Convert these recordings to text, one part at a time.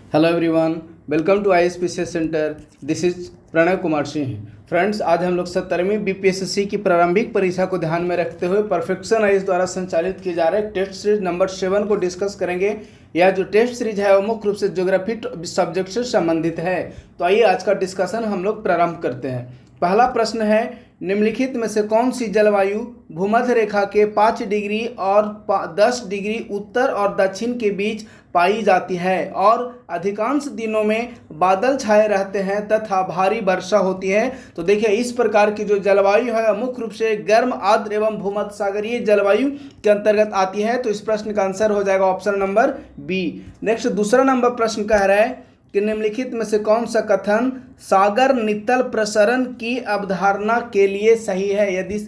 Hello everyone, welcome to ISPCS centre. This is Pranay Kumar Singh. Friends, आज हम लोग 70वीं BPSC की प्रारंभिक परीक्षा को ध्यान में रखते हुए परफेक्शन आइज द्वारा संचालित किए जा रहे टेस्ट सीरीज नंबर 7 को डिस्कस करेंगे। यह जो टेस्ट सीरीज है वो मुख्य रूप से ज्योग्राफी सब्जेक्ट से संबंधित है। तो आइए आज का डिस्कशन हम लोग प्रारंभ करते हैं। पहला प्रश्न है, निम्नलिखित में से कौन सी जलवायु भूमध्य रेखा के 5 डिग्री और 10 डिग्री उत्तर और दक्षिण के बीच पाई जाती है और अधिकांश दिनों में बादल छाए रहते हैं तथा भारी वर्षा होती है। तो देखिए, इस प्रकार की जो जलवायु है मुख्य रूप से गर्म, आर्द्र एवं भूमध्य सागरीय जलवायु के अंतर्गत आती है। तो इस प्रश्न का आंसर हो जाएगा ऑप्शन नंबर बी। नेक्स्ट, दूसरा नंबर प्रश्न कह रहा है कि निम्नलिखित में से कौन सा कथन सागर नितल प्रसरण की अवधारणा के लिए सही है। यदि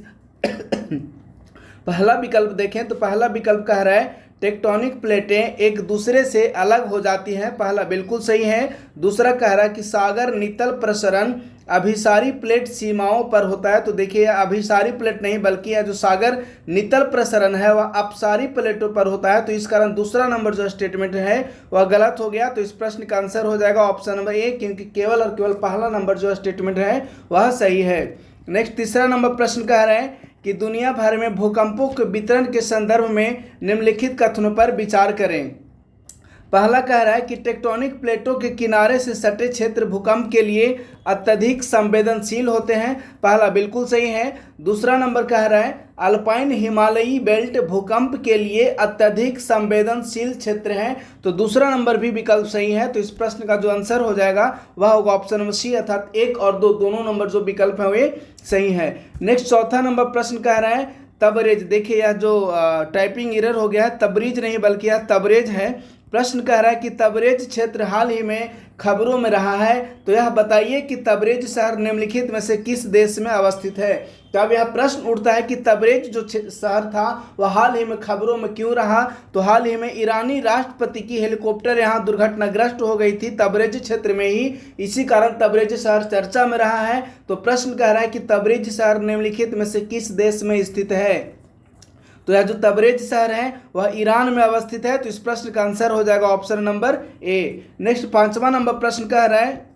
पहला विकल्प देखें तो पहला विकल्प कह रहा है टेक्टोनिक प्लेटें एक दूसरे से अलग हो जाती हैं। पहला बिल्कुल सही है। दूसरा कह रहा है कि सागर नितल प्रसरण अभिसारी प्लेट सीमाओं पर होता है। तो देखिए, यह अभिसारी प्लेट नहीं बल्कि यह जो सागर नितल प्रसरण है वह अपसारी प्लेटों पर होता है। तो इस कारण दूसरा नंबर जो स्टेटमेंट है वह गलत हो गया। तो इस प्रश्न का आंसर हो जाएगा ऑप्शन नंबर ए, क्योंकि केवल और केवल पहला नंबर जो स्टेटमेंट है वह सही है। नेक्स्ट, तीसरा नंबर प्रश्न कह रहे हैं कि दुनिया भर में भूकंपों के वितरण के संदर्भ में निम्नलिखित कथनों पर विचार करें। पहला कह रहा है कि टेक्टोनिक प्लेटों के किनारे से सटे क्षेत्र भूकंप के लिए अत्यधिक संवेदनशील होते हैं। पहला बिल्कुल सही है। दूसरा नंबर कह रहा है अल्पाइन हिमालयी बेल्ट भूकंप के लिए अत्यधिक संवेदनशील क्षेत्र है। तो दूसरा नंबर भी विकल्प सही है। तो इस प्रश्न का जो आंसर हो जाएगा वह होगा ऑप्शन नंबर सी, अर्थात 1 और 2 दोनों नंबर जो विकल्प है वे सही है। नेक्स्ट, चौथा नंबर प्रश्न कह रहा है तबरेज। देखिए, यह जो टाइपिंग एरर हो गया है, तबरीज नहीं बल्कि यह तबरेज है। प्रश्न कह रहा है कि तबरेज क्षेत्र हाल ही में खबरों में रहा है। तो यह बताइए कि तबरेज शहर निम्नलिखित में से किस देश में अवस्थित है। तो अब यह प्रश्न उठता है कि तबरेज जो शहर था वह हाल ही में खबरों में क्यों रहा। तो हाल ही में ईरानी राष्ट्रपति की हेलीकॉप्टर यहाँ दुर्घटनाग्रस्त हो गई थी तबरेज क्षेत्र में ही। इसी कारण तबरेज शहर चर्चा में रहा है। तो प्रश्न कह रहा है कि तबरेज शहर निम्नलिखित में से किस देश में स्थित है। तो यह जो तबरेज शहर है वह ईरान में अवस्थित है। तो इस प्रश्न का आंसर हो जाएगा ऑप्शन नंबर ए। नेक्स्ट, 5वां नंबर प्रश्न कह रहा है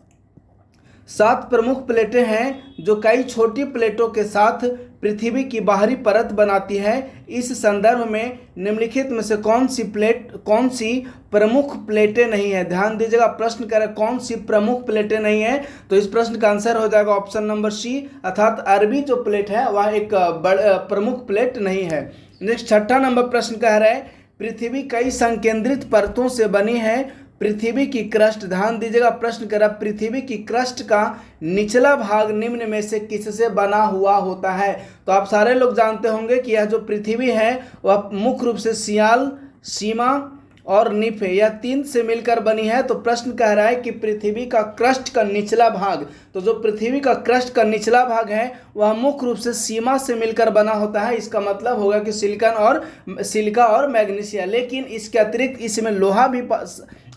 7 प्रमुख प्लेटें हैं जो कई छोटी प्लेटों के साथ पृथ्वी की बाहरी परत बनाती है। इस संदर्भ में निम्नलिखित में से कौन सी प्रमुख प्लेटें नहीं है। ध्यान दीजिएगा, प्रश्न कह रहा है कौन सी प्रमुख प्लेटें नहीं है। तो इस प्रश्न का आंसर हो जाएगा ऑप्शन नंबर सी, अर्थात अरबी जो प्लेट है वह एक प्रमुख प्लेट नहीं है। नेक्स्ट, 6वां नंबर प्रश्न कह रहा है पृथ्वी कई संकेंद्रित परतों से बनी है। पृथ्वी की क्रस्ट, ध्यान दीजिएगा, प्रश्न कर रहा है पृथ्वी की क्रस्ट का निचला भाग निम्न में से किससे बना हुआ होता है। तो आप सारे लोग जानते होंगे कि यह जो पृथ्वी है वह मुख्य रूप से सियाल, सीमा और निफ है, यह 3 से मिलकर बनी है। तो प्रश्न कह रहा है कि पृथ्वी का क्रस्ट का निचला भाग, तो जो पृथ्वी का क्रस्ट का निचला भाग है वह मुख्य रूप से सीमा से मिलकर बना होता है। इसका मतलब होगा कि सिलिका और मैग्नीशिया। लेकिन इसके अतिरिक्त इसमें लोहा भी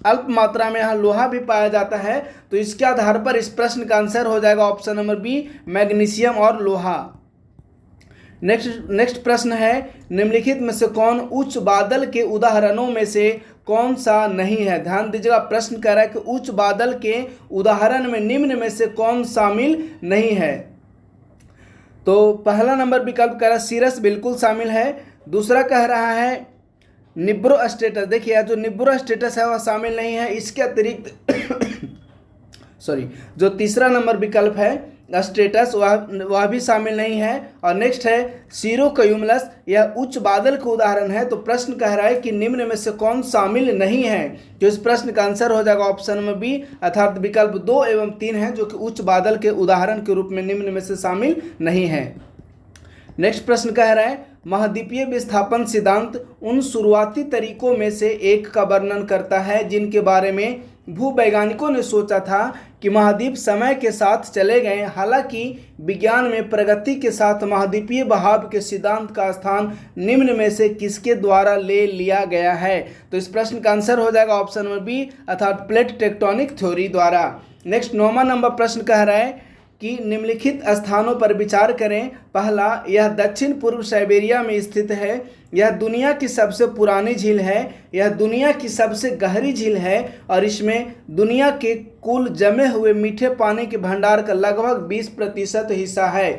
अल्प मात्रा में यहाँ लोहा भी पाया जाता है। तो इसके आधार पर इस प्रश्न का आंसर हो जाएगा ऑप्शन नंबर बी, मैग्नीशियम और लोहा। नेक्स्ट प्रश्न है निम्नलिखित में से कौन उच्च बादल के उदाहरणों में से कौन सा नहीं है। ध्यान दीजिएगा, प्रश्न कह रहा है कि उच्च बादल के उदाहरण में निम्न में से कौन शामिल नहीं है। तो पहला नंबर विकल्प कह रहा है सीरस बिल्कुल शामिल है। दूसरा कह रहा है निब्रो स्टेटस। देखिए, जो निब्रो स्टेटस है वह शामिल नहीं है। इसके अतिरिक्त जो तीसरा नंबर विकल्प है स्टेटस वह भी शामिल नहीं है। और नेक्स्ट है सीरोक्यूमुलस, यह उच्च बादल का उदाहरण है। तो प्रश्न कह रहा है कि निम्न में से कौन शामिल नहीं है। तो इस प्रश्न का आंसर हो जाएगा ऑप्शन नंबर बी, अर्थात विकल्प 2 एवं 3 है जो कि उच्च बादल के उदाहरण के रूप में निम्न में से शामिल नहीं है। नेक्स्ट प्रश्न कह रहा है महाद्वीपीय विस्थापन सिद्धांत उन शुरुआती तरीकों में से एक का वर्णन करता है जिनके बारे में भूवैज्ञानिकों ने सोचा था कि महाद्वीप समय के साथ चले गए। हालांकि विज्ञान में प्रगति के साथ महाद्वीपीय बहाव के सिद्धांत का स्थान निम्न में से किसके द्वारा ले लिया गया है। तो इस प्रश्न का आंसर हो जाएगा ऑप्शन नंबर बी, अर्थात प्लेट टेक्टोनिक थ्योरी द्वारा। नेक्स्ट, 9वां नंबर प्रश्न कह रहा है कि निम्नलिखित स्थानों पर विचार करें। पहला, यह दक्षिण पूर्व साइबेरिया में स्थित है। यह दुनिया की सबसे पुरानी झील है। यह दुनिया की सबसे गहरी झील है और इसमें दुनिया के कुल जमे हुए मीठे पानी के भंडार का लगभग 20% हिस्सा है।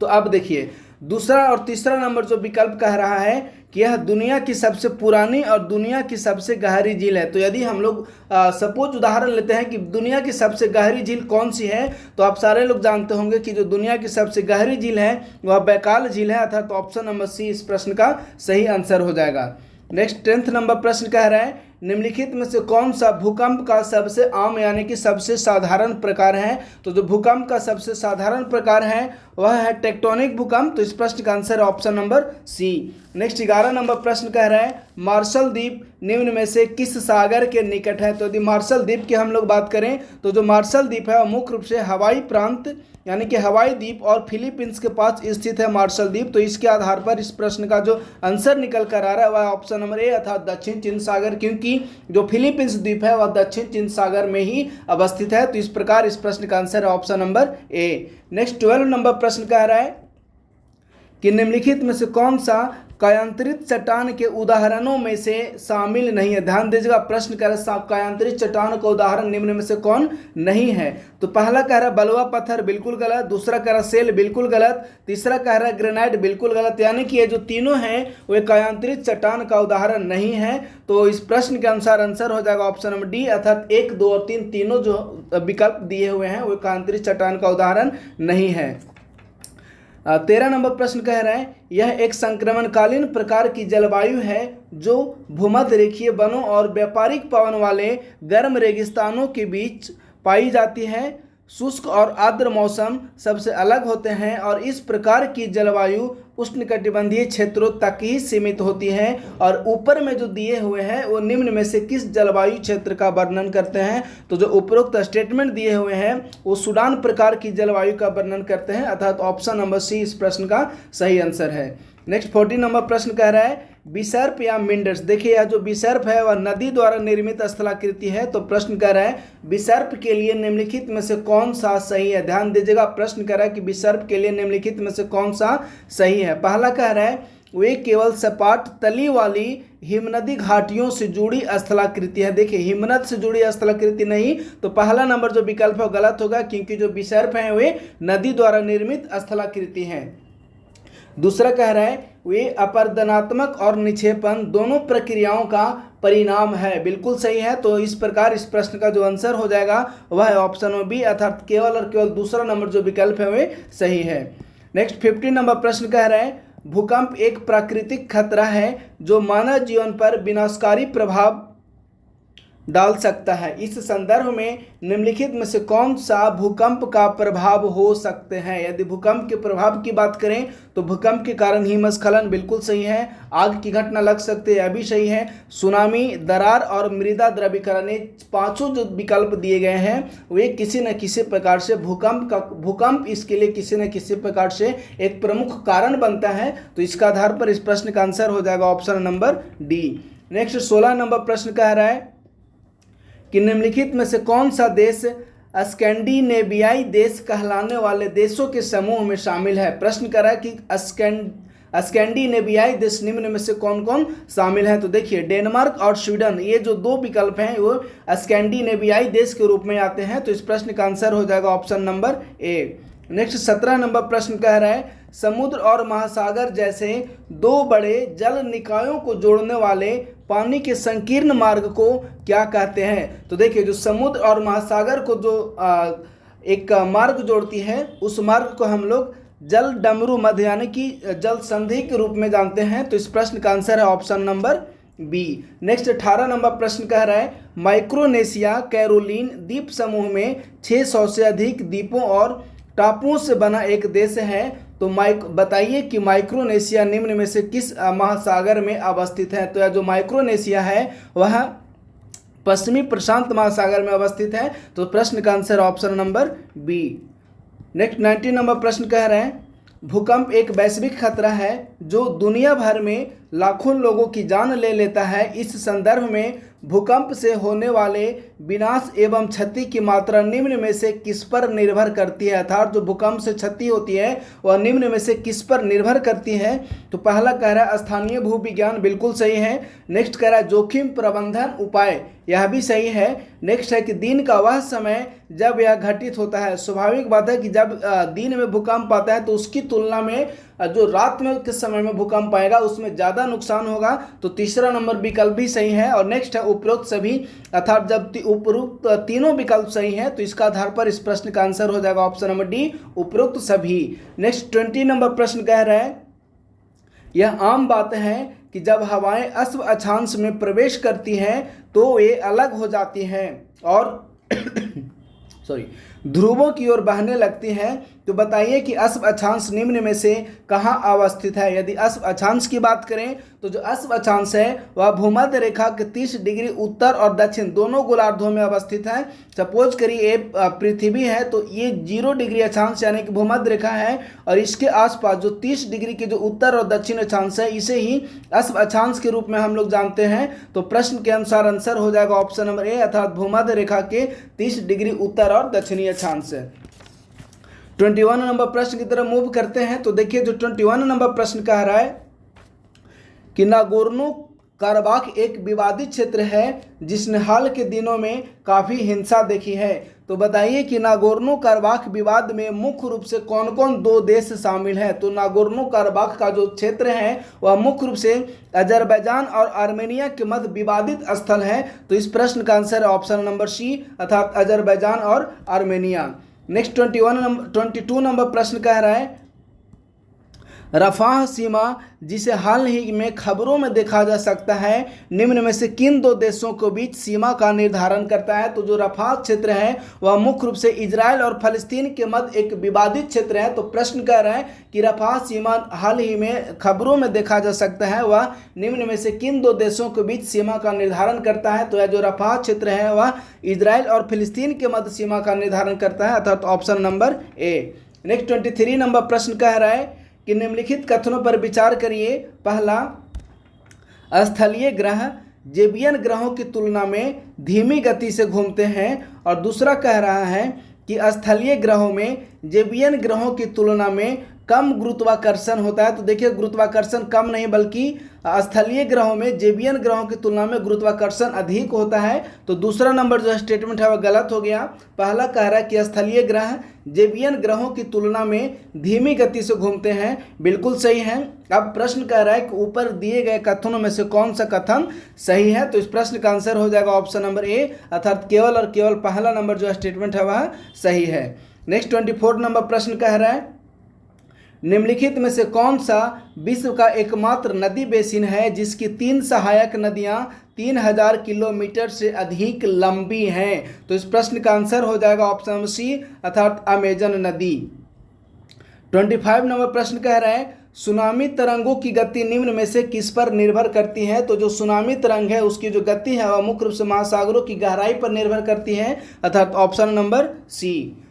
तो अब देखिए, दूसरा और तीसरा नंबर जो विकल्प कह रहा है कि यह दुनिया की सबसे पुरानी और दुनिया की सबसे गहरी झील है। तो यदि हम लोग सपोज उदाहरण लेते हैं कि दुनिया की सबसे गहरी झील कौन सी है, तो आप सारे लोग जानते होंगे कि जो दुनिया की सबसे गहरी झील है वह बैकाल झील है, अर्थात ऑप्शन नंबर सी इस प्रश्न का सही आंसर हो जाएगा। नेक्स्ट 10th नंबर प्रश्न कह रहा है, निम्नलिखित में से कौन सा भूकंप का सबसे आम यानी कि सबसे साधारण प्रकार है। तो जो भूकंप का सबसे साधारण प्रकार है वह है टेक्टोनिक भूकंप। तो इस प्रश्न का answer option number C. Next 11 number प्रश्न कह रहा है, मार्शल द्वीप निम्न में से किस सागर के निकट है। तो यदि मार्शल द्वीप की हम लोग बात करें तो जो मार्शल द्वीप है वह मुख्य रूप से हवाई प्रांत यानी कि हवाई द्वीप और फिलीपींस के पास स्थित है मार्शल द्वीप। तो इसके आधार पर इस प्रश्न का जो आंसर निकल कर आ रहा है वह ऑप्शन नंबर ए अर्थात दक्षिण चीन सागर, क्योंकि जो फिलीपींस द्वीप है वह दक्षिण चीन सागर में ही अवस्थित है। तो इस प्रकार इस प्रश्न का आंसर है option number A. Next 12 number प्रश्न कह रहा है कि निम्नलिखित में से कौन सा कायांतरित चट्टान के उदाहरणों में से शामिल नहीं है। ध्यान दीजिएगा, प्रश्न कह रहा है कायांतरित चट्टान का उदाहरण निम्न में से कौन नहीं है। तो पहला कह रहा है बलुआ पत्थर, बिल्कुल गलत। दूसरा कह रहा है सेल, बिल्कुल गलत। तीसरा कह रहा है ग्रेनाइट, बिल्कुल गलत। यानी कि ये जो तीनों हैं वे कायांतरित चट्टान का उदाहरण नहीं है। तो इस प्रश्न के अनुसार आंसर हो जाएगा ऑप्शन नंबर डी अर्थात 1, 2 और 3 तीनों जो विकल्प दिए हुए हैं वे कायांतरित चट्टान का उदाहरण नहीं है। 13 नंबर प्रश्न कह रहा है, यह एक संक्रमणकालीन प्रकार की जलवायु है जो भूमध्य रेखीय वनों और व्यापारिक पवन वाले गर्म रेगिस्तानों के बीच पाई जाती है। शुष्क और आर्द्र मौसम सबसे अलग होते हैं और इस प्रकार की जलवायु उष्णकटिबंधीय क्षेत्रों तक ही सीमित होती है। और ऊपर में जो दिए हुए हैं वो निम्न में से किस जलवायु क्षेत्र का वर्णन करते हैं। तो जो उपरोक्त स्टेटमेंट दिए हुए हैं वो सूडान प्रकार की जलवायु का वर्णन करते हैं, अर्थात ऑप्शन नंबर सी इस प्रश्न का सही आंसर है। नेक्स्ट 14 नंबर प्रश्न कह रहा है, बिसर्प या मिंडर्स। देखिए यह जो बिसर्प है वह नदी द्वारा निर्मित स्थलाकृति है। तो प्रश्न कह रहा है बिसर्प के लिए निम्नलिखित में से कौन सा सही है। ध्यान दीजिएगा, प्रश्न कह रहा है कि बिसर्प के लिए निम्नलिखित में से कौन सा सही है। पहला कह रहा है वे केवल सपाट तली वाली हिमनदी घाटियों से जुड़ी स्थलाकृति है। देखिए हिमनद से जुड़ी स्थलाकृति नहीं, तो पहला नंबर जो विकल्प है गलत होगा, क्योंकि जो बिसर्प है वे नदी द्वारा निर्मित स्थलाकृति हैं। दूसरा कह रहा है वे अपर्दनात्मक और निक्षेपण दोनों प्रक्रियाओं का परिणाम है। बिल्कुल सही है। तो इस प्रकार इस प्रश्न का जो आंसर हो जाएगा वह है ऑप्शन बी अर्थात केवल और केवल दूसरा नंबर जो विकल्प है वे सही है। नेक्स्ट 15 नंबर प्रश्न कह रहा है, भूकंप एक प्राकृतिक खतरा है जो मानव जीवन पर विनाशकारी प्रभाव डाल सकता है। इस संदर्भ में निम्नलिखित में से कौन सा भूकंप का प्रभाव हो सकते हैं। यदि भूकंप के प्रभाव की बात करें तो भूकंप के कारण हिमस्खलन बिल्कुल सही है। आग की घटना लग सकती है, यह भी सही है। सुनामी, दरार और मृदा द्रवीकरण, ये पांचों जो विकल्प दिए गए हैं वे किसी न किसी प्रकार से भूकंप इसके लिए किसी न किसी प्रकार से एक प्रमुख कारण बनता है। तो इसका आधार पर इस प्रश्न का आंसर हो जाएगा option number D. Next 16 number प्रश्न कह रहा है कि निम्नलिखित में से कौन सा देश स्कैंडिनेवियाई देश कहलाने वाले देशों के समूह में शामिल है। प्रश्न कर रहा है कि स्कैंडिनेवियाई देश निम्न में से कौन कौन शामिल है। तो देखिए डेनमार्क और स्वीडन, ये जो दो विकल्प हैं वो स्कैंडिनेवियाई देश के रूप में आते हैं। तो इस प्रश्न का आंसर हो जाएगा option number A. Next 17 number प्रश्न कह रहा है, समुद्र और महासागर जैसे दो बड़े जल निकायों को जोड़ने वाले पानी के संकीर्ण मार्ग को क्या कहते हैं। तो देखिए जो समुद्र और महासागर को जो एक मार्ग जोड़ती है उस मार्ग को हम लोग जल डमरू मध्य यानी कि जल संधि के रूप में जानते हैं। तो इस प्रश्न का आंसर है option number B. Next 18 number प्रश्न कह रहा है, माइक्रोनेशिया कैरोलीन द्वीप समूह में 600 से अधिक द्वीपों और टापुओं से बना एक देश है। तो बताइए कि माइक्रोनेशिया निम्न में से किस महासागर में अवस्थित है। तो यह जो माइक्रोनेशिया है वह पश्चिमी प्रशांत महासागर में अवस्थित है। तो प्रश्न का answer option number B. Next 19 number प्रश्न कह रहे हैं, भूकंप एक वैश्विक खतरा है जो दुनिया भर में लाखों लोगों की जान ले लेता है। इस संदर्भ में भूकंप से होने वाले विनाश एवं क्षति की मात्रा निम्न में से किस पर निर्भर करती है, अर्थात जो भूकंप से क्षति होती है वह निम्न में से किस पर निर्भर करती है। तो पहला कह रहा है स्थानीय भूविज्ञान, बिल्कुल सही है। नेक्स्ट कह रहा है जोखिम प्रबंधन उपाय, यह भी सही है। नेक्स्ट है कि दिन का वह समय जब यह घटित होता है। स्वाभाविक बात है कि जब दिन में भूकंप आता है तो उसकी तुलना में जो रात में किस समय में भूकंप आएगा उसमें ज़्यादा नुकसान होगा, तो तीसरा नंबर विकल्प भी सही है। और नेक्स्ट है उपरोक्त सभी, अर्थात जब उपरोक्त तीनों विकल्प सही हैं तो इसका आधार पर इस प्रश्न का आंसर हो जाएगा ऑप्शन नंबर डी, उपरोक्त सभी। नेक्स्ट 20 नंबर प्रश्न कह रहा है यह आम बात है कि जब हवाएं अश्व अक्षांश में प्रवेश करती हैं तो ये अलग हो जाती हैं और ध्रुवों की ओर बहने लगती हैं। तो बताइए कि अश्व अक्षांश निम्न में से कहाँ अवस्थित है। यदि अश्व अक्षांश की बात करें तो जो अश्व अक्षांश है वह भूमध्य रेखा के 30 डिग्री उत्तर और दक्षिण दोनों गोलार्धों में अवस्थित है। सपोज करिए पृथ्वी है तो ये 0 डिग्री अक्षांश यानी कि भूमध्य रेखा है, और इसके आसपास जो 30 डिग्री के जो उत्तर और दक्षिण अक्षांश है इसे ही अश्व अक्षांश के रूप में हम लोग जानते हैं। तो प्रश्न के अनुसार आंसर हो जाएगा ऑप्शन नंबर ए, अर्थात भूमध्य रेखा के 30 डिग्री उत्तर और दक्षिणी अक्षांश है। 21 नंबर प्रश्न की तरफ मूव करते हैं। तो देखिए जो 21 नंबर प्रश्न कह रहा है कि नागोर्नो कराबाख एक विवादित क्षेत्र है जिसने हाल के दिनों में काफ़ी हिंसा देखी है। तो बताइए कि नागोर्नो कराबाख विवाद में मुख्य रूप से कौन कौन 2 देश शामिल हैं। तो नागोर्नो कराबाख का जो क्षेत्र है वह मुख्य रूप से अजरबैजान और आर्मेनिया के मध्य विवादित स्थल है। तो इस प्रश्न का आंसर है ऑप्शन नंबर सी, अर्थात अजरबैजान और आर्मेनिया। नेक्स्ट 22 नंबर प्रश्न कह रहा है रफाह सीमा जिसे हाल ही में खबरों में देखा जा सकता है निम्न में से किन 2 देशों के बीच सीमा का निर्धारण करता है। तो जो रफाह क्षेत्र है वह मुख्य रूप से इजराइल और फलस्तीन के मध्य एक विवादित क्षेत्र है। तो प्रश्न कह रहा है कि रफाह सीमा हाल ही में खबरों में देखा जा सकता है वह निम्न में से किन 2 देशों के बीच सीमा का निर्धारण करता है। तो यह जो रफाह क्षेत्र है वह इजराइल और फिलिस्तीन के मध्य सीमा का निर्धारण करता है, अर्थात option number A. Next 23 number प्रश्न कह रहा है कि निम्नलिखित कथनों पर विचार करिए। पहला, स्थलीय ग्रह जेबियन ग्रहों की तुलना में धीमी गति से घूमते हैं, और दूसरा कह रहा है कि स्थलीय ग्रहों में जेबियन ग्रहों की तुलना में कम गुरुत्वाकर्षण होता है। तो देखिए गुरुत्वाकर्षण कम नहीं बल्कि स्थलीय ग्रहों में जेबियन ग्रहों की तुलना में गुरुत्वाकर्षण अधिक होता है। तो दूसरा नंबर जो स्टेटमेंट है वह गलत हो गया। पहला कह रहा है कि स्थलीय ग्रह जेबियन ग्रहों की तुलना में धीमी गति से घूमते हैं, बिल्कुल सही है। अब प्रश्न कह रहा है कि ऊपर दिए गए कथनों में से कौन सा कथन सही है। तो इस प्रश्न का आंसर हो जाएगा ऑप्शन नंबर ए, अर्थात केवल और केवल पहला नंबर जो स्टेटमेंट है वह सही है। नेक्स्ट 24 नंबर प्रश्न कह रहा है निम्नलिखित में से कौन सा विश्व का एकमात्र नदी बेसिन है जिसकी 3 सहायक नदियां 3000 किलोमीटर से अधिक लंबी हैं। तो इस प्रश्न का आंसर हो जाएगा ऑप्शन नंबर सी, अर्थात अमेजन नदी। 25 नंबर प्रश्न कह रहा है सुनामी तरंगों की गति निम्न में से किस पर निर्भर करती है। तो जो सुनामी तरंग है उसकी जो गति है वह मुख्य रूप से महासागरों की गहराई पर निर्भर करती है, अर्थात ऑप्शन नंबर सी।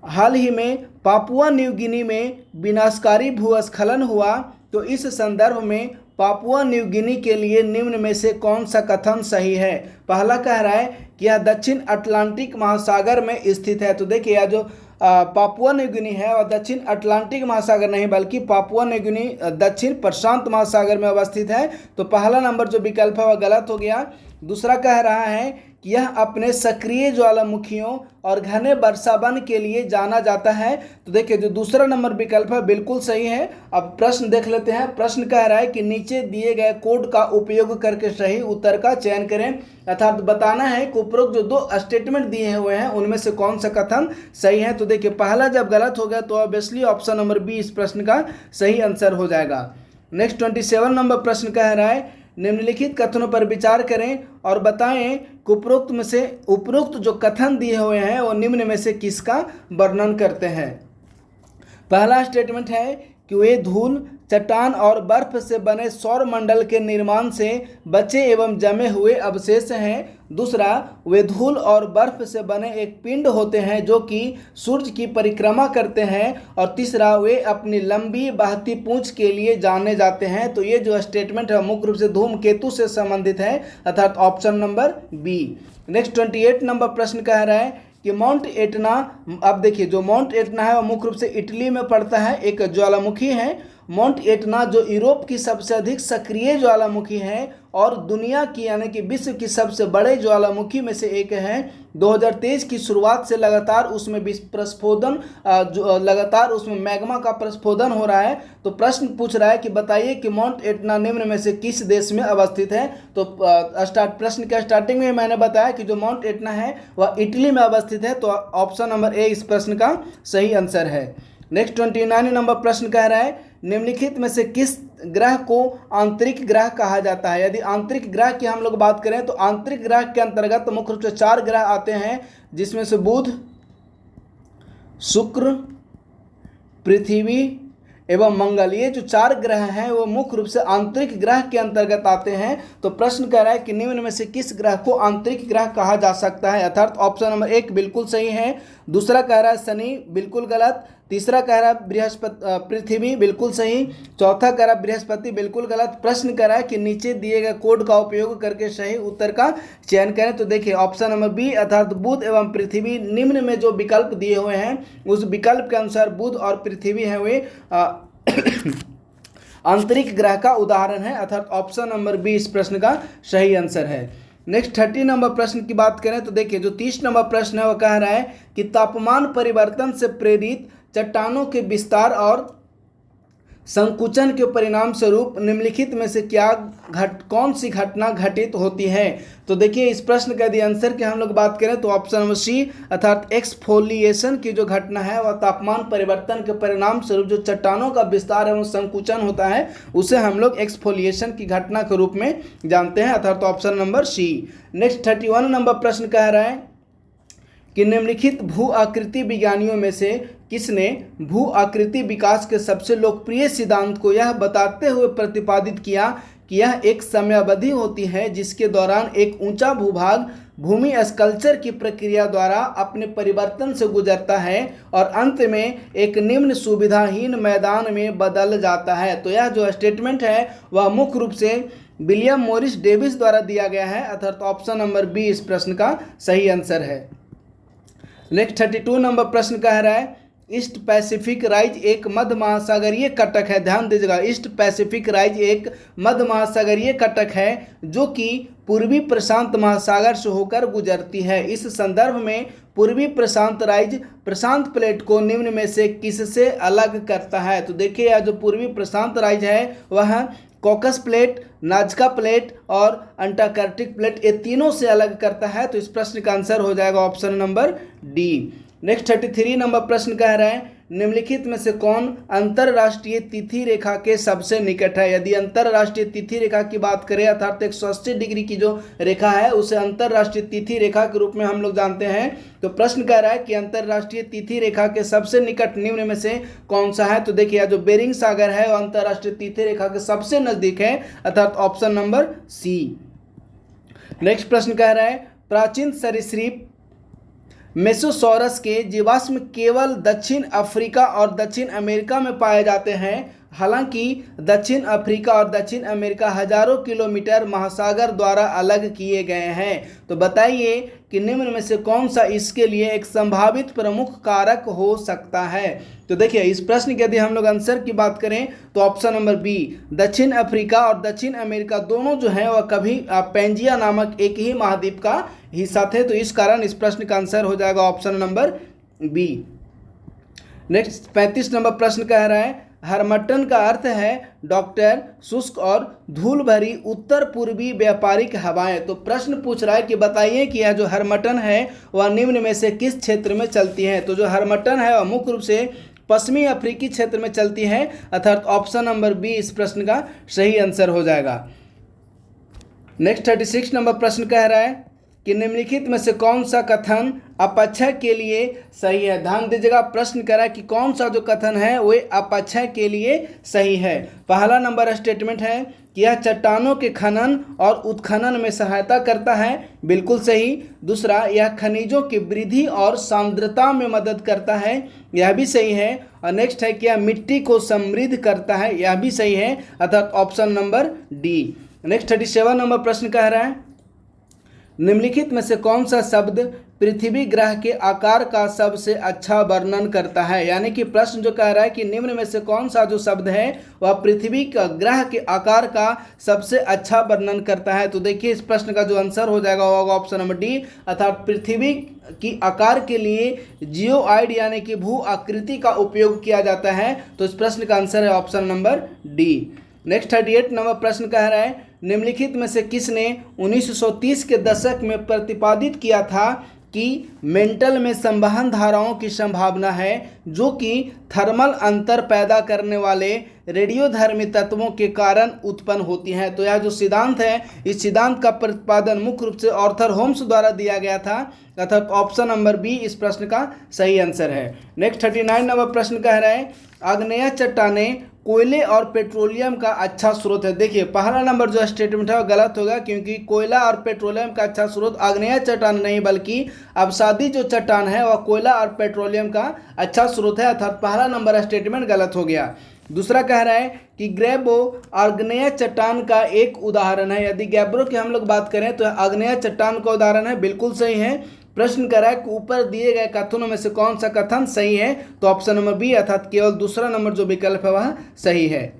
हाल ही में पापुआ न्यू गिनी में विनाशकारी भूस्खलन हुआ, तो इस संदर्भ में पापुआ न्यू गिनी के लिए निम्न में से कौन सा कथन सही है। पहला कह रहा है कि यह दक्षिण अटलांटिक महासागर में स्थित है। तो देखिए यह जो पापुआ न्यू गिनी है वह दक्षिण अटलांटिक महासागर नहीं बल्कि पापुआ न्यू गिनी दक्षिण प्रशांत महासागर में अवस्थित है। तो पहला नंबर जो विकल्प है वह गलत हो गया। दूसरा कह रहा है कि यह अपने सक्रिय ज्वालामुखियों और घने वर्षावन के लिए जाना जाता है। तो देखिए जो दूसरा नंबर विकल्प है बिल्कुल सही है। अब प्रश्न देख लेते हैं। प्रश्न कह रहा है कि नीचे दिए गए कोड का उपयोग करके सही उत्तर का चयन करें, अर्थात बताना है कि उपरोक्त जो 2 स्टेटमेंट दिए हुए हैं उनमें से कौन सा कथन सही है। तो देखिए पहला जब गलत हो गया तो ऑब्वियसली ऑप्शन नंबर बी इस प्रश्न का सही आंसर हो जाएगा। नेक्स्ट 27 नंबर प्रश्न कह रहा है निम्नलिखित कथनों पर विचार करें और बताएं कि उपरोक्त जो कथन दिए हुए हैं वो निम्न में से किसका वर्णन करते हैं। पहला स्टेटमेंट है कि वे धूल, चट्टान और बर्फ से बने सौर मंडल के निर्माण से बचे एवं जमे हुए अवशेष हैं। दूसरा, वे धूल और बर्फ से बने एक पिंड होते हैं जो कि सूर्य की परिक्रमा करते हैं। और तीसरा, वे अपनी लंबी बहती पूंछ के लिए जाने जाते हैं। तो ये जो स्टेटमेंट है मुख्य रूप से धूमकेतु से संबंधित है, अर्थात option number B. Next 28 number प्रश्न कह रहा है कि माउंट एटना, अब देखिए जो माउंट एटना है वह मुख्य रूप से इटली में पड़ता है, एक ज्वालामुखी है। माउंट एटना जो यूरोप की सबसे अधिक सक्रिय ज्वालामुखी है और दुनिया की यानी कि विश्व की सबसे बड़े ज्वालामुखी में से एक है। 2023 की शुरुआत से लगातार उसमें प्रस्फोदन लगातार उसमें मैग्मा का प्रस्फोदन हो रहा है। तो प्रश्न पूछ रहा है कि बताइए कि माउंट एटना निम्न में से किस देश में अवस्थित है। तो प्रश्न के स्टार्टिंग में मैंने बताया कि जो माउंट एटना है वह इटली में अवस्थित है। तो ऑप्शन नंबर ए इस प्रश्न का सही आंसर है। नेक्स्ट 29 नंबर प्रश्न कह रहा है निम्नलिखित में से किस ग्रह को आंतरिक ग्रह कहा जाता है। यदि आंतरिक ग्रह की हम लोग बात करें तो आंतरिक ग्रह के अंतर्गत मुख्य रूप से 4 ग्रह आते हैं, जिसमें से बुध, शुक्र, पृथ्वी एवं मंगल। ये जो 4 ग्रह हैं वो मुख्य रूप से आंतरिक ग्रह के अंतर्गत आते हैं। तो प्रश्न कह रहा है कि निम्न में से किस ग्रह को आंतरिक ग्रह कहा जा सकता है, अर्थात ऑप्शन नंबर 1 बिल्कुल सही है। दूसरा कह रहा है शनि, बिल्कुल गलत। तीसरा कह रहा है पृथ्वी, बिल्कुल सही। चौथा कह रहा है बृहस्पति, बिल्कुल गलत। प्रश्न कह रहा है कि नीचे दिए गए कोड का उपयोग करके सही उत्तर का चयन करें। तो देखिए ऑप्शन नंबर बी अर्थात बुध एवं पृथ्वी निम्न में जो विकल्प दिए हुए हैं उस विकल्प के अनुसार बुध और पृथ्वी है वे आंतरिक ग्रह का उदाहरण है, अर्थात ऑप्शन नंबर बी इस प्रश्न का सही आंसर है। नेक्स्ट 30 नंबर प्रश्न की बात करें तो देखिए जो 30 नंबर प्रश्न है वह कह रहा है कि तापमान परिवर्तन से प्रेरित चट्टानों के विस्तार और संकुचन के परिणाम स्वरूप निम्नलिखित में से कौन सी घटना घटित होती है। तो देखिए इस प्रश्न का यदि आंसर की हम लोग बात करें तो ऑप्शन नंबर सी अर्थात एक्सफोलिएशन की जो घटना है वह तापमान परिवर्तन के परिणाम स्वरूप जो चट्टानों का विस्तार एवं संकुचन होता है उसे हम लोग एक्सफोलिएशन की घटना के रूप में जानते हैं, अर्थात option number C. Next 31 number प्रश्न कह रहा है कि निम्नलिखित भू आकृति विज्ञानियों में से किसने भू आकृति विकास के सबसे लोकप्रिय सिद्धांत को यह बताते हुए प्रतिपादित किया कि यह एक समयावधि होती है जिसके दौरान एक ऊंचा भूभाग भूमि स्कल्पचर की प्रक्रिया द्वारा अपने परिवर्तन से गुजरता है और अंत में एक निम्न सुविधाहीन मैदान में बदल जाता है। तो यह जो स्टेटमेंट है वह मुख्य रूप से विलियम मॉरिस डेविस द्वारा दिया गया है, अर्थात ऑप्शन नंबर बी इस प्रश्न का सही आंसर है। नेक्स्ट 32 नंबर प्रश्न कह रहा है ईस्ट पैसिफिक राइज एक मध्य महासागरीय कटक है। ध्यान दीजिएगा, ईस्ट पैसिफिक राइज एक मध्य महासागरीय कटक है जो कि पूर्वी प्रशांत महासागर से होकर गुजरती है। इस संदर्भ में पूर्वी प्रशांत राइज प्रशांत प्लेट को निम्न में से किससे अलग करता है। तो देखिए यह जो पूर्वी प्रशांत राइज है वह कॉकस प्लेट, नाजका प्लेट और अंटार्कटिक प्लेट ये तीनों से अलग करता है। तो इस प्रश्न का आंसर हो जाएगा option number D. Next 33 number प्रश्न कह रहा है निम्नलिखित में से कौन अंतरराष्ट्रीय तिथि रेखा के सबसे निकट है। यदि अंतरराष्ट्रीय तिथि रेखा की बात करें अर्थात 180 डिग्री की जो रेखा है उसे अंतरराष्ट्रीय तिथि रेखा के रूप में हम लोग जानते हैं। तो प्रश्न कह रहा है कि अंतरराष्ट्रीय तिथि रेखा के सबसे निकट निम्न में से कौन सा है। तो देखिए जो बेरिंग सागर है वो अंतरराष्ट्रीय तिथि रेखा के सबसे नजदीक है, अर्थात ऑप्शन नंबर सी। नेक्स्ट प्रश्न कह रहा है प्राचीन सरीसृप मेसोसॉरस के जीवाश्म केवल दक्षिण अफ्रीका और दक्षिण अमेरिका में पाए जाते हैं। हालांकि दक्षिण अफ्रीका और दक्षिण अमेरिका हजारों किलोमीटर महासागर द्वारा अलग किए गए हैं। तो बताइए कि निम्न में से कौन सा इसके लिए एक संभावित प्रमुख कारक हो सकता है। तो देखिए इस प्रश्न के यदि हम लोग आंसर की बात करें तो ऑप्शन नंबर बी दक्षिण अफ्रीका और दक्षिण अमेरिका दोनों जो हैं वह कभी पेंजिया नामक एक ही महाद्वीप का हिस्सा थे। तो इस कारण इस प्रश्न का आंसर हो जाएगा option number B. Next 35 number प्रश्न कह रहा है हरमट्टन का अर्थ है डॉक्टर शुष्क और धूल भरी उत्तर पूर्वी व्यापारिक हवाएं। तो प्रश्न पूछ रहा है कि बताइए कि यह जो हरमट्टन है वह निम्न में से किस क्षेत्र में चलती है। तो जो हरमट्टन है वह मुख्य रूप से पश्चिमी अफ्रीकी क्षेत्र में चलती है, अर्थात ऑप्शन नंबर बी इस प्रश्न का सही आंसर हो जाएगा। नेक्स्ट 36 नंबर प्रश्न कह रहा है कि निम्नलिखित में से कौन सा कथन अपक्षय के लिए सही है। ध्यान दीजिएगा, प्रश्न करा कि कौन सा जो कथन है वे अपक्षय के लिए सही है। पहला नंबर स्टेटमेंट है कि यह चट्टानों के खनन और उत्खनन में सहायता करता है, बिल्कुल सही। दूसरा, यह खनिजों की वृद्धि और सांद्रता में मदद करता है, यह भी सही है। और नेक्स्ट है कि यह मिट्टी को समृद्ध करता है, यह भी सही है, अर्थात option number D. Next 37 number प्रश्न कह रहा है निम्नलिखित में से कौन सा शब्द पृथ्वी ग्रह के आकार का सबसे अच्छा वर्णन करता है। यानी कि प्रश्न जो कह रहा है कि निम्न में से कौन सा जो शब्द है वह पृथ्वी का ग्रह के आकार का सबसे अच्छा वर्णन करता है। तो देखिए इस प्रश्न का जो आंसर हो जाएगा वो होगा ऑप्शन नंबर डी, अर्थात पृथ्वी की आकार के लिए जियोआइड यानी कि भू आकृति का उपयोग किया जाता है। तो इस प्रश्न का आंसर है option number D. Next 38 number प्रश्न कह रहा है निम्नलिखित में से किसने 1930 के दशक में प्रतिपादित किया था कि मेंटल में संवहन धाराओं की संभावना है जो कि थर्मल अंतर पैदा करने वाले रेडियोधर्मी तत्वों के कारण उत्पन्न होती हैं। तो यह जो सिद्धांत है इस सिद्धांत का प्रतिपादन मुख्य रूप से आर्थर होम्स द्वारा दिया गया था, अर्थात ऑप्शन नंबर बी इस प्रश्न का सही आंसर है। नेक्स्ट 39 नंबर प्रश्न कह रहा है आग्नेय चट्टानें कोयले और पेट्रोलियम का अच्छा स्रोत है। देखिए पहला नंबर जो स्टेटमेंट है वो गलत होगा, क्योंकि कोयला और पेट्रोलियम का अच्छा स्रोत आग्नेय चट्टान नहीं बल्कि अवसादी जो चट्टान है वह कोयला और पेट्रोलियम का अच्छा स्रोत है, अर्थात पहला नंबर स्टेटमेंट गलत हो गया। दूसरा कह रहा है कि ग्रेबो आग्नेय चट्टान का एक उदाहरण है। यदि गैब्रो की हम लोग बात करें तो आग्नेय चट्टान का उदाहरण है, बिल्कुल सही है। प्रश्न कर रहा है कि ऊपर दिए गए कथनों में से कौन सा कथन सही है, तो ऑप्शन नंबर बी अर्थात केवल दूसरा नंबर जो विकल्प है वह सही है।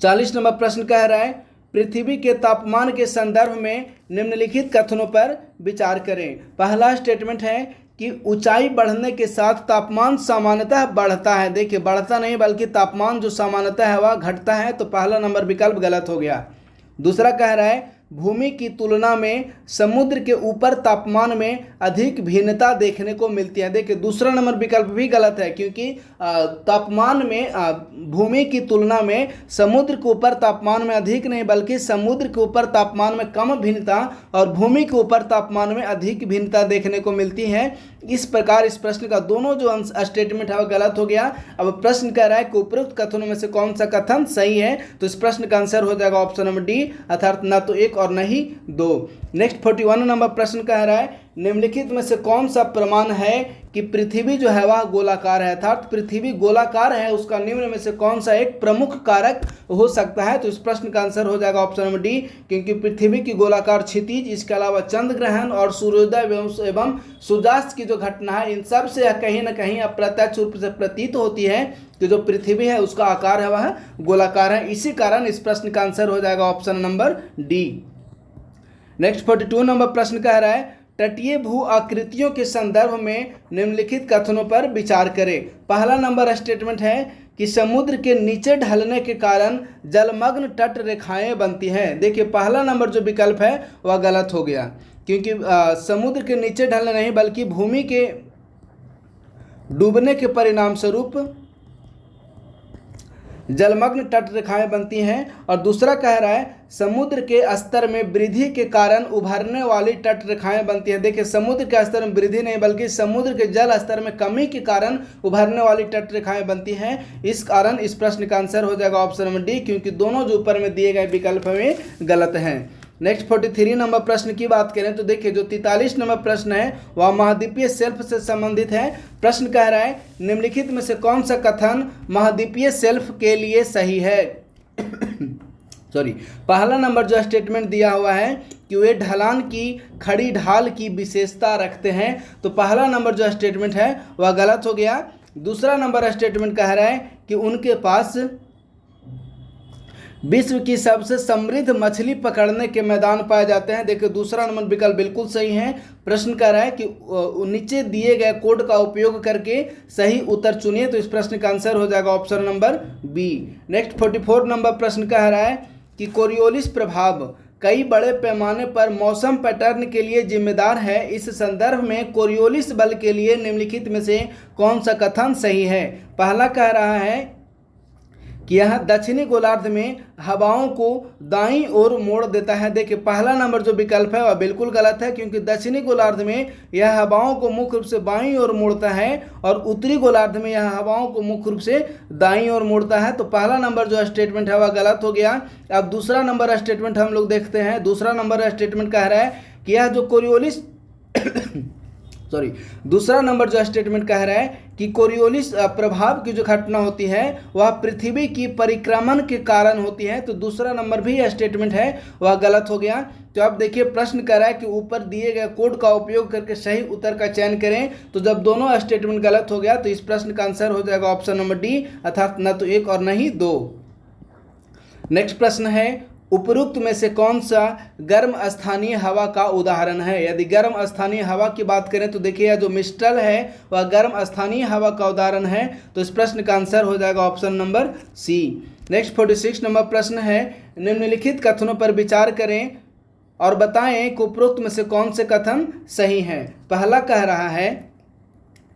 40 नंबर प्रश्न कह रहा है पृथ्वी के तापमान के संदर्भ में निम्नलिखित कथनों पर विचार करें। पहला स्टेटमेंट है कि ऊंचाई बढ़ने के साथ तापमान सामान्यतः बढ़ता है। देखिए बढ़ता नहीं बल्कि तापमान जो सामान्यतः है वह घटता है, तो पहला नंबर विकल्प गलत हो गया। दूसरा कह रहा है भूमि की तुलना में समुद्र के ऊपर तापमान में अधिक भिन्नता देखने को मिलती है। देखिए दूसरा नंबर विकल्प भी गलत है, क्योंकि तापमान में भूमि की तुलना में समुद्र के ऊपर तापमान में अधिक नहीं बल्कि समुद्र के ऊपर तापमान में कम भिन्नता और भूमि के ऊपर तापमान में अधिक भिन्नता देखने को मिलती है। इस प्रकार इस प्रश्न का दोनों जो स्टेटमेंट है वो गलत हो गया। अब प्रश्न कह रहा है कि उपरोक्त कथनों में से कौन सा कथन सही है, तो इस प्रश्न का आंसर हो जाएगा ऑप्शन नंबर डी, अर्थात न तो एक और नहीं दो। नेक्स्ट 41 नंबर प्रश्न कह रहा है निम्नलिखित में से कौन सा प्रमाण है कि पृथ्वी जो है वह गोलाकार है, अर्थात पृथ्वी गोलाकार है उसका निम्न में से कौन सा एक प्रमुख कारक हो सकता है। तो इस प्रश्न का आंसर हो जाएगा ऑप्शन नंबर डी, क्योंकि पृथ्वी की गोलाकार क्षितिज, इसके अलावा चंद्र ग्रहण और सूर्योदय एवं सूर्यास्त की जो घटना है इन सब से कहीं ना कहीं अप्रत्यक्ष रूप से प्रतीत होती है कि जो पृथ्वी है उसका आकार है वह गोलाकार है। इसी कारण इस प्रश्न का आंसर हो जाएगा option number D. Next 42 number प्रश्न कह रहा है तटीय भू आकृतियों के संदर्भ में निम्नलिखित कथनों पर विचार करें। पहला नंबर स्टेटमेंट है कि समुद्र के नीचे ढलने के कारण जलमग्न तट रेखाएं बनती हैं। देखिए पहला नंबर जो विकल्प है वह गलत हो गया, क्योंकि समुद्र के नीचे ढलने नहीं बल्कि भूमि के डूबने के परिणाम स्वरूप जलमग्न तट रेखाएं बनती हैं। और दूसरा कह रहा है समुद्र के स्तर में वृद्धि के कारण उभरने वाली तट रेखाएं बनती हैं। देखिए समुद्र के स्तर में वृद्धि नहीं बल्कि समुद्र के जल स्तर में कमी के कारण उभरने वाली तट रेखाएं बनती हैं। इस कारण इस प्रश्न का आंसर हो जाएगा ऑप्शन नंबर डी, क्योंकि दोनों जो ऊपर में दिए गए विकल्प में गलत हैं। नेक्स्ट 43 नंबर प्रश्न की बात करें तो देखिए जो 43 नंबर प्रश्न है वह महाद्वीपीय शेल्फ से संबंधित है। प्रश्न कह रहा है निम्नलिखित में से कौन सा कथन महाद्वीपीय शेल्फ के लिए सही है। पहला नंबर जो स्टेटमेंट दिया हुआ है कि वे ढलान की खड़ी ढाल की विशेषता रखते हैं, तो पहला नंबर जो स्टेटमेंट है वह गलत हो गया। दूसरा नंबर स्टेटमेंट कह रहा है कि उनके पास विश्व की सबसे समृद्ध मछली पकड़ने के मैदान पाए जाते हैं। देखिए दूसरा नंबर विकल्प बिल्कुल सही है। प्रश्न कह रहा है कि नीचे दिए गए कोड का उपयोग करके सही उत्तर चुनिए, तो इस प्रश्न का आंसर हो जाएगा option number B. Next 44 number प्रश्न कह रहा है कि कोरियोलिस प्रभाव कई बड़े पैमाने पर मौसम पैटर्न के लिए जिम्मेदार है। इस संदर्भ में कोरियोलिस बल के लिए निम्नलिखित में से कौन सा कथन सही है। पहला कह रहा है कि यह दक्षिणी गोलार्ध में हवाओं को दाईं ओर मोड़ देता है। देखिए पहला नंबर जो विकल्प है वह बिल्कुल गलत है, क्योंकि दक्षिणी गोलार्ध में यह हवाओं को मुख्य रूप से बाईं ओर मोड़ता है और उत्तरी गोलार्ध में यह हवाओं को मुख्य रूप से दाईं ओर मोड़ता है। तो पहला नंबर जो स्टेटमेंट है वह गलत हो गया। अब दूसरा नंबर स्टेटमेंट हम लोग देखते हैं। दूसरा नंबर स्टेटमेंट कह रहा है कि यह जो कोरियोलिस दूसरा नंबर जो स्टेटमेंट कह रहा है कि कोरियोलिस प्रभाव की जो घटना होती है वह पृथ्वी की परिक्रमण के कारण होती है। तो दूसरा नंबर भी स्टेटमेंट है वह गलत हो गया। तो अब देखिए प्रश्न कर रहा है कि ऊपर दिए गए कोड का उपयोग करके सही उत्तर का चयन करें। तो जब दोनों स्टेटमेंट गलत हो गया तो इस प्रश्न का आंसर हो जाएगा ऑप्शन नंबर डी, अर्थात न तो 1 और न ही 2। नेक्स्ट प्रश्न है, उपरोक्त में से कौन सा गर्म स्थानीय हवा का उदाहरण है। यदि गर्म स्थानीय हवा की बात करें तो देखिए जो मिस्टल है वह गर्म स्थानीय हवा का उदाहरण है। तो इस प्रश्न का आंसर हो जाएगा option number C. Next 46 number प्रश्न है, निम्नलिखित कथनों पर विचार करें और बताएं कि उपरोक्त में से कौन से कथन सही हैं। पहला कह रहा है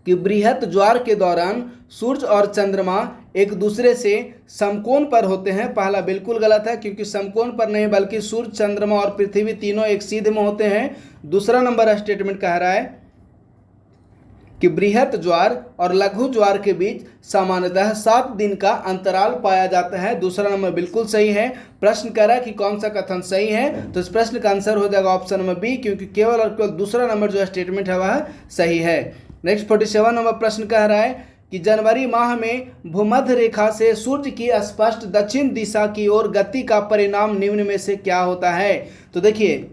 कि बृहत ज्वार के दौरान सूर्य और चंद्रमा एक दूसरे से समकोण पर होते हैं। पहला बिल्कुल गलत है, क्योंकि समकोण पर नहीं बल्कि सूर्य, चंद्रमा और पृथ्वी तीनों एक सीध में होते हैं। दूसरा नंबर स्टेटमेंट कह रहा है कि बृहत ज्वार और लघु ज्वार के बीच सामान्यतः 7 दिन का अंतराल पाया जाता है। दूसरा नंबर बिल्कुल सही है। प्रश्न कह रहा है कि कौन सा कथन सही है, तो इस प्रश्न का आंसर हो जाएगा ऑप्शन नंबर बी, क्योंकि केवल और केवल दूसरा नंबर जो स्टेटमेंट है वह सही है। नेक्स्ट 47 नंबर प्रश्न कह रहा है कि जनवरी माह में भूमध्य रेखा से सूर्य की स्पष्ट दक्षिण दिशा की ओर गति का परिणाम निम्न में से क्या होता है। तो देखिए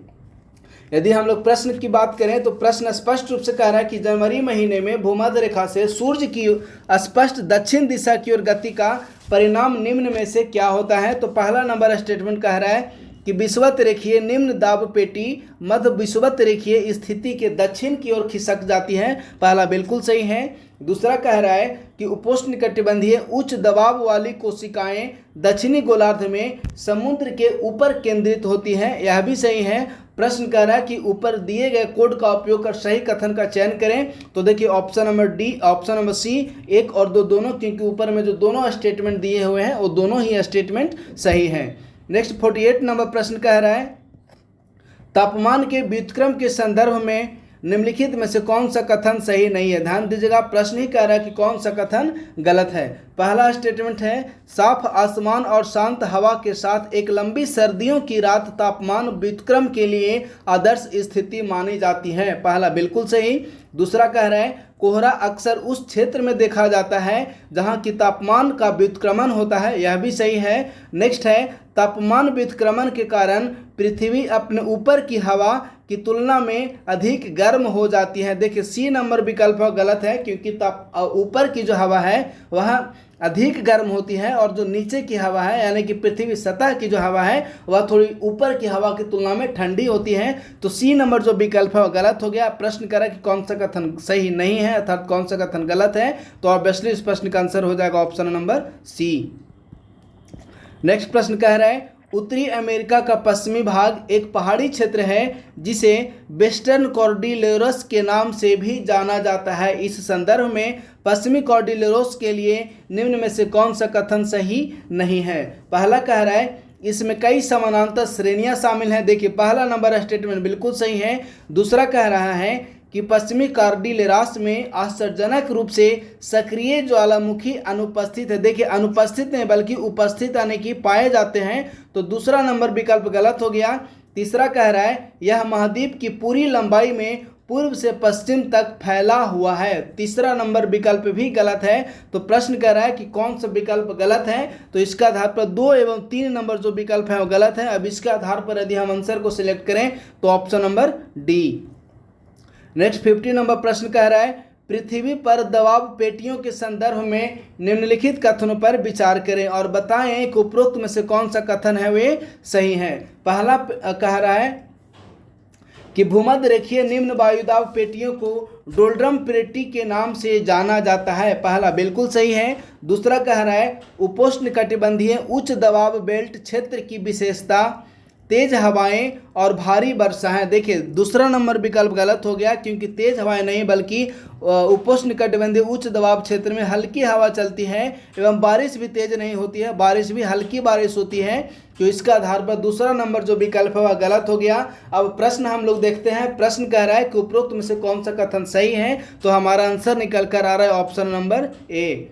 यदि हम लोग प्रश्न की बात करें तो प्रश्न स्पष्ट रूप से कह रहा है कि जनवरी महीने में भूमध्य रेखा से सूर्य की स्पष्ट दक्षिण दिशा की ओर गति का परिणाम निम्न में से क्या होता है। तो पहला नंबर स्टेटमेंट कह रहा है कि विषुवत रेखीय निम्न दाब पेटी मध्य विषुवत रेखीय स्थिति के दक्षिण की ओर खिसक जाती है। पहला बिल्कुल सही है। दूसरा कह रहा है कि उपोष्णकटिबंधीय उच्च दबाव वाली कोशिकाएं दक्षिणी गोलार्ध में समुद्र के ऊपर केंद्रित होती हैं। यह भी सही है। प्रश्न कह रहा है कि ऊपर दिए गए कोड का उपयोग कर सही कथन का चयन करें। तो देखिए option number D, option number C, 1 और 2 दोनों, क्योंकि ऊपर में जो दोनों स्टेटमेंट दिए हुए हैं वो दोनों ही स्टेटमेंट सही हैं। नेक्स्ट 48 नंबर प्रश्न कह रहा है, तापमान के व्युत्क्रम के संदर्भ में निम्नलिखित में से कौन सा कथन सही नहीं है। ध्यान दीजिएगा, प्रश्न ही कह रहा है कि कौन सा कथन गलत है। पहला स्टेटमेंट है, साफ आसमान और शांत हवा के साथ एक लंबी सर्दियों की रात तापमान व्युत्क्रम के लिए आदर्श स्थिति मानी जाती है। पहला बिल्कुल सही। दूसरा कह रहा है, कोहरा अक्सर उस क्षेत्र में देखा जाता है जहां की तापमान का व्युत्क्रमण होता है। यह भी सही है। नेक्स्ट है, तापमान व्युत्क्रमण के कारण पृथ्वी अपने ऊपर की हवा की तुलना में अधिक गर्म हो जाती है। देखिए सी नंबर विकल्प गलत है, क्योंकि ऊपर की जो हवा है वह अधिक गर्म होती है और जो नीचे की हवा है यानी कि पृथ्वी सतह की जो हवा है वह थोड़ी ऊपर की हवा की तुलना में ठंडी होती है। तो सी नंबर जो विकल्प है वह गलत हो गया। प्रश्न करा कि कौन सा कथन सही नहीं है, अर्थात कौन सा कथन गलत है। तो ऑब्वियसली इस प्रश्न का आंसर हो जाएगा ऑप्शन नंबर सी। नेक्स्ट प्रश्न कह रहा है, उत्तरी अमेरिका का पश्चिमी भाग एक पहाड़ी क्षेत्र है जिसे वेस्टर्न कॉर्डिलेरस के नाम से भी जाना जाता है। इस संदर्भ में पश्चिमी कॉर्डिलेरस के लिए निम्न में से कौन सा कथन सही नहीं है। पहला कह रहा है, इसमें कई समानांतर श्रेणियां शामिल हैं। देखिए पहला नंबर स्टेटमेंट बिल्कुल सही है। दूसरा कह रहा है कि पश्चिमी कॉर्डिलेरस में आश्चर्यजनक रूप से सक्रिय ज्वालामुखी अनुपस्थित है। देखिए अनुपस्थित नहीं बल्कि उपस्थित यानी कि पाए जाते हैं। तो दूसरा नंबर विकल्प गलत हो गया। तीसरा कह रहा है, यह महाद्वीप की पूरी लंबाई में पूर्व से पश्चिम तक फैला हुआ है। तीसरा नंबर विकल्प भी गलत है। तो प्रश्न कह रहा है कि कौन सा विकल्प गलत है। तो इसके आधार पर 2 एवं 3 नंबर जो विकल्प है वो गलत है। अब इसके आधार पर यदि हम आंसर को सिलेक्ट करें तो option number D. Next 50 number प्रश्न कह रहा है, पृथ्वी पर दबाव पेटियों के संदर्भ में निम्नलिखित कथनों पर विचार करें और बताएं कि उपरोक्त में से कौन सा कथन है वे सही है। पहला कह रहा है कि भूमध्य रेखीय निम्न वायुदाब पेटियों को डोल्ड्रम पेटी के नाम से जाना जाता है। पहला बिल्कुल सही है। दूसरा कह रहा है, उपोष्णकटिबंधीय उच्च दबाव बेल्ट क्षेत्र की विशेषता तेज हवाएं और भारी वर्षा है। देखिए दूसरा नंबर विकल्प गलत हो गया, क्योंकि तेज हवाएं नहीं बल्कि उपोष्णकटिबंधीय उच्च दबाव क्षेत्र में हल्की हवा चलती है एवं बारिश भी तेज नहीं होती है, बारिश भी हल्की बारिश होती है। तो इसका आधार पर दूसरा नंबर जो विकल्प है वह गलत हो गया। अब प्रश्न हम लोग देखते हैं। प्रश्न कह रहा है कि उपरोक्त में से कौन सा कथन सही है, तो हमारा आंसर निकल कर आ रहा है option number A.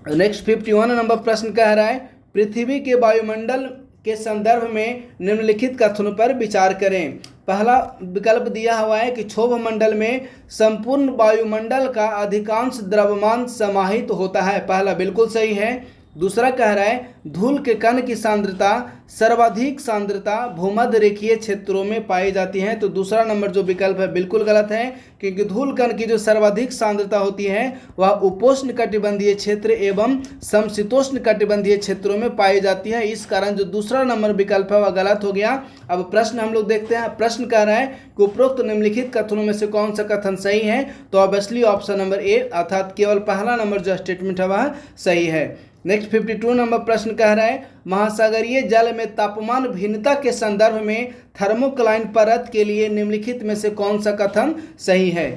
Next 51 number प्रश्न कह रहा है पृथ्वी के वायुमंडल के संदर्भ में निम्नलिखित कथनों पर विचार करें। पहला विकल्प दिया हुआ है कि क्षोभ मंडल में संपूर्ण वायुमंडल का अधिकांश द्रव्यमान समाहित होता है, पहला बिल्कुल सही है। दूसरा कह रहा है धूल के कण की सांद्रता सर्वाधिक सांद्रता भूमध्य रेखीय क्षेत्रों में पाई जाती है, तो दूसरा नंबर जो विकल्प है बिल्कुल गलत है, क्योंकि धूल कण की जो सर्वाधिक सांद्रता होती है वह उपोष्ण कटिबंधीय क्षेत्र एवं समशीतोष्ण कटिबंधीय क्षेत्रों में पाई जाती है। इस कारण जो दूसरा नंबर विकल्प है वह गलत हो गया। अब प्रश्न हम लोग देखते हैं। प्रश्न कह रहा है कि उपरोक्त निम्नलिखित कथनों में से कौन सा कथन सही है, तो ऑब्वियसली ऑप्शन नंबर ए अर्थात केवल पहला नंबर जो स्टेटमेंट है वह सही है। नेक्स्ट 52 नंबर प्रश्न कह रहा है महासागरीय जल में तापमान भिन्नता के संदर्भ में थर्मोक्लाइन परत के लिए निम्नलिखित में से कौन सा कथन सही है।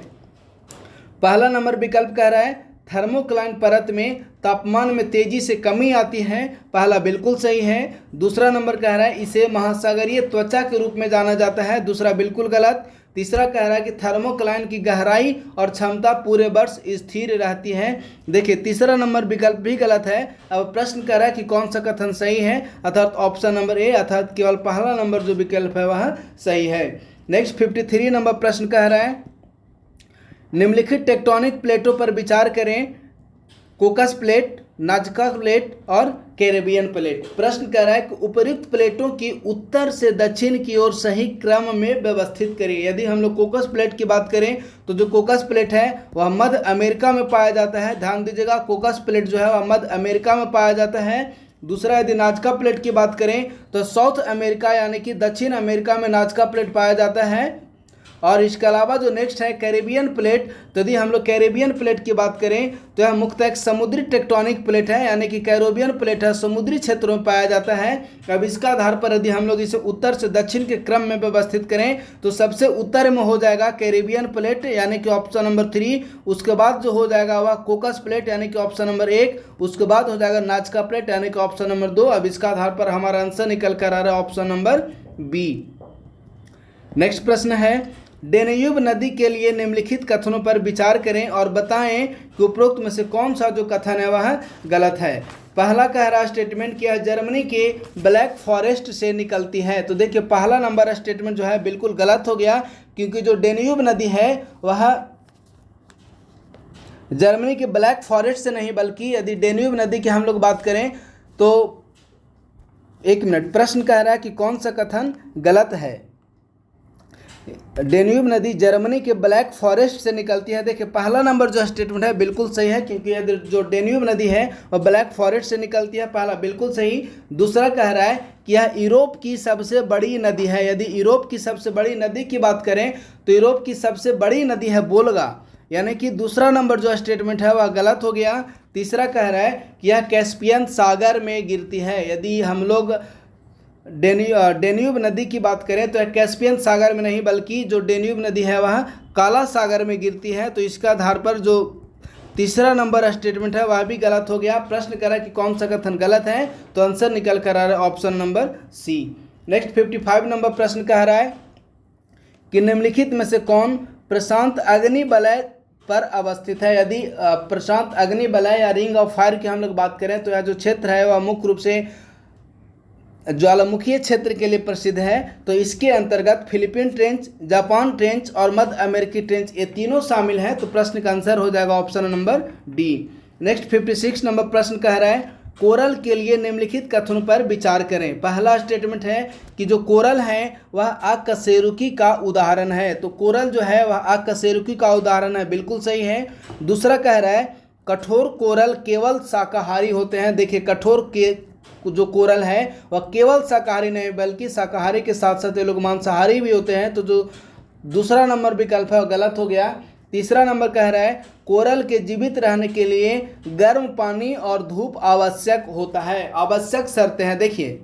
पहला नंबर विकल्प कह रहा है थर्मोक्लाइन परत में तापमान में तेजी से कमी आती है, पहला बिल्कुल सही है। दूसरा नंबर कह रहा है इसे महासागरीय त्वचा के रूप में जाना जाता है, दूसरा बिल्कुल गलत। तीसरा कह रहा है कि थर्मोक्लाइन की गहराई और क्षमता पूरे वर्ष स्थिर रहती है। देखिए तीसरा नंबर विकल्प भी गलत है। अब प्रश्न कह रहा है कि कौन सा कथन सही है, अर्थात ऑप्शन नंबर ए अर्थात केवल पहला नंबर जो विकल्प है वह सही है। नेक्स्ट 53 नंबर प्रश्न कह रहा है निम्नलिखित टेक्टोनिक प्लेटों पर विचार करें, कोकस प्लेट, नाजका प्लेट और कैरेबियन प्लेट। प्रश्न कह रहा है कि उपर्युक्त प्लेटों की उत्तर से दक्षिण की ओर सही क्रम में व्यवस्थित करिए। यदि हम लोग कोकस प्लेट की बात करें तो जो कोकस प्लेट है वह मध्य अमेरिका में पाया जाता है, ध्यान दीजिएगा कोकस प्लेट जो है वह मध्य अमेरिका में पाया जाता है। दूसरा यदि नाजका प्लेट की बात करें तो साउथ अमेरिका यानी कि दक्षिण अमेरिका में नाजका प्लेट पाया जाता है। और इसके अलावा जो नेक्स्ट है कैरेबियन प्लेट, तो यदि हम लोग कैरेबियन प्लेट की बात करें तो यह मुख्यतः एक समुद्री टेक्टोनिक प्लेट है, यानी कि कैरेबियन प्लेट है समुद्री क्षेत्रों में पाया जाता है। अब इसका आधार पर यदि हम लोग इसे उत्तर से दक्षिण के क्रम में व्यवस्थित करें तो सबसे उत्तर में हो जाएगा कैरेबियन प्लेट यानी कि ऑप्शन नंबर 3, उसके बाद जो हो जाएगा वह कोकस प्लेट यानी कि ऑप्शन नंबर 1, उसके बाद हो जाएगा नाजका प्लेट यानी कि ऑप्शन नंबर 2। अब इसका आधार पर हमारा आंसर निकल कर आ रहा है ऑप्शन नंबर बी। नेक्स्ट प्रश्न है डेन्यूब नदी के लिए निम्नलिखित कथनों पर विचार करें और बताएं कि उपरोक्त में से कौन सा जो कथन है वह गलत है। पहला कह रहा स्टेटमेंट किया जर्मनी के ब्लैक फॉरेस्ट से निकलती है, तो देखिए पहला नंबर स्टेटमेंट जो है बिल्कुल गलत हो गया, क्योंकि जो डेन्यूब नदी है वह जर्मनी के ब्लैक फॉरेस्ट से नहीं बल्कि यदि डेन्यूब नदी की हम लोग बात करें तो एक मिनट, प्रश्न कह रहा है कि कौन सा कथन गलत है। डेन्यूब नदी जर्मनी के ब्लैक फॉरेस्ट से निकलती है। देखिए पहला नंबर जो स्टेटमेंट है बिल्कुल सही है, क्योंकि यदि जो डेन्यूब नदी है वह ब्लैक फॉरेस्ट से निकलती है, पहला बिल्कुल सही। दूसरा कह रहा है कि यह यूरोप की सबसे बड़ी नदी है। यदि यूरोप की सबसे बड़ी नदी की बात करें तो यूरोप की सबसे बड़ी नदी है वोल्गा, यानी कि दूसरा नंबर जो स्टेटमेंट है वह गलत हो गया। तीसरा कह रहा है कि यह कैस्पियन सागर में गिरती है। यदि हम लोग डेन्यूब नदी की बात करें तो कैस्पियन सागर में नहीं बल्कि जो डेन्यूब नदी है वह काला सागर में गिरती है, तो इसका आधार पर जो तीसरा नंबर स्टेटमेंट है वह भी गलत हो गया। प्रश्न करा कि कौन सा कथन गलत है, तो आंसर निकल कर आ रहा है option number C. Next 55 number प्रश्न कह रहा है कि निम्नलिखित में से कौन प्रशांत अग्निवलय पर अवस्थित है। यदि प्रशांत अग्निवलय या रिंग ऑफ फायर की हम लोग बात करें तो यह जो क्षेत्र है वह मुख्य रूप से ज्वालामुखीय क्षेत्र के लिए प्रसिद्ध है, तो इसके अंतर्गत फिलीपीन ट्रेंच, जापान ट्रेंच और मध्य अमेरिकी ट्रेंच ये तीनों शामिल हैं, तो प्रश्न का आंसर हो जाएगा option number D. Next 56 number प्रश्न कह रहा है कोरल के लिए निम्नलिखित कथनों पर विचार करें। पहला स्टेटमेंट है कि जो कोरल है वह अकशेरुकी का उदाहरण है, तो कोरल जो है वह अकशेरुकी का उदाहरण है, बिल्कुल सही है। दूसरा कह रहा है कठोर कोरल केवल शाकाहारी होते हैं। देखिए कठोर के जो कोरल है वह केवल शाकाहारी नहीं बल्कि शाकाहारी के साथ साथ ये लोग मांसाहारी भी होते हैं, तो जो दूसरा नंबर विकल्प है वह गलत हो गया। तीसरा नंबर कह रहा है कोरल के जीवित रहने के लिए गर्म पानी और धूप आवश्यक होता है, आवश्यक शर्तें हैं। देखिए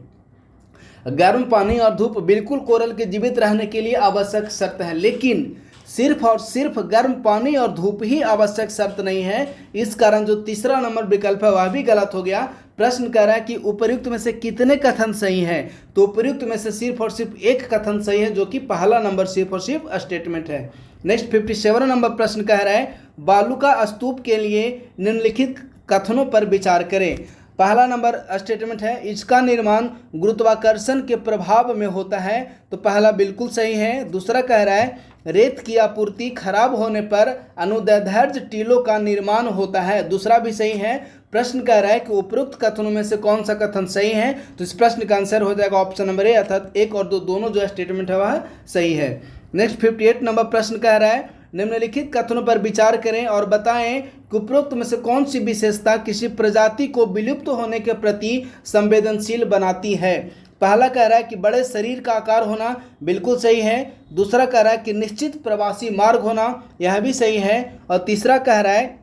गर्म पानी और धूप बिल्कुल कोरल के जीवित रहने के लिए आवश्यक शर्त है, लेकिन सिर्फ और सिर्फ गर्म पानी और धूप ही आवश्यक शर्त नहीं है। इस कारण जो तीसरा नंबर विकल्प है वह भी गलत हो गया। प्रश्न कह रहा है कि उपर्युक्त में से कितने कथन सही हैं, तो उपर्युक्त में से सिर्फ और सिर्फ एक कथन सही है, जो कि पहला नंबर सिर्फ और सिर्फ स्टेटमेंट है। नेक्स्ट 57 नंबर प्रश्न कह रहा है बालूका स्तूप के लिए निम्नलिखित कथनों पर विचार करें। पहला नंबर स्टेटमेंट है इसका निर्माण गुरुत्वाकर्षण के प्रभाव में होता है, तो पहला बिल्कुल सही है। दूसरा कह रहा है रेत की आपूर्ति खराब होने पर अनुदैर्ध्य टीलों का निर्माण होता है, दूसरा भी सही है। प्रश्न कह रहा है कि उपरोक्त कथनों में से कौन सा कथन सही है, तो इस प्रश्न का आंसर हो जाएगा ऑप्शन नंबर ए, अर्थात 1 और 2 दोनों जो स्टेटमेंट है वह सही है। नेक्स्ट 58 नंबर प्रश्न कह रहा है निम्नलिखित कथनों पर विचार करें और बताएं कि उपरोक्त में से कौन सी विशेषता किसी प्रजाति को विलुप्त होने के प्रति संवेदनशील बनाती है। पहला कह रहा है कि बड़े शरीर का आकार होना, बिल्कुल सही है। दूसरा कह रहा है कि निश्चित प्रवासी मार्ग होना, यह भी सही है। और तीसरा कह रहा है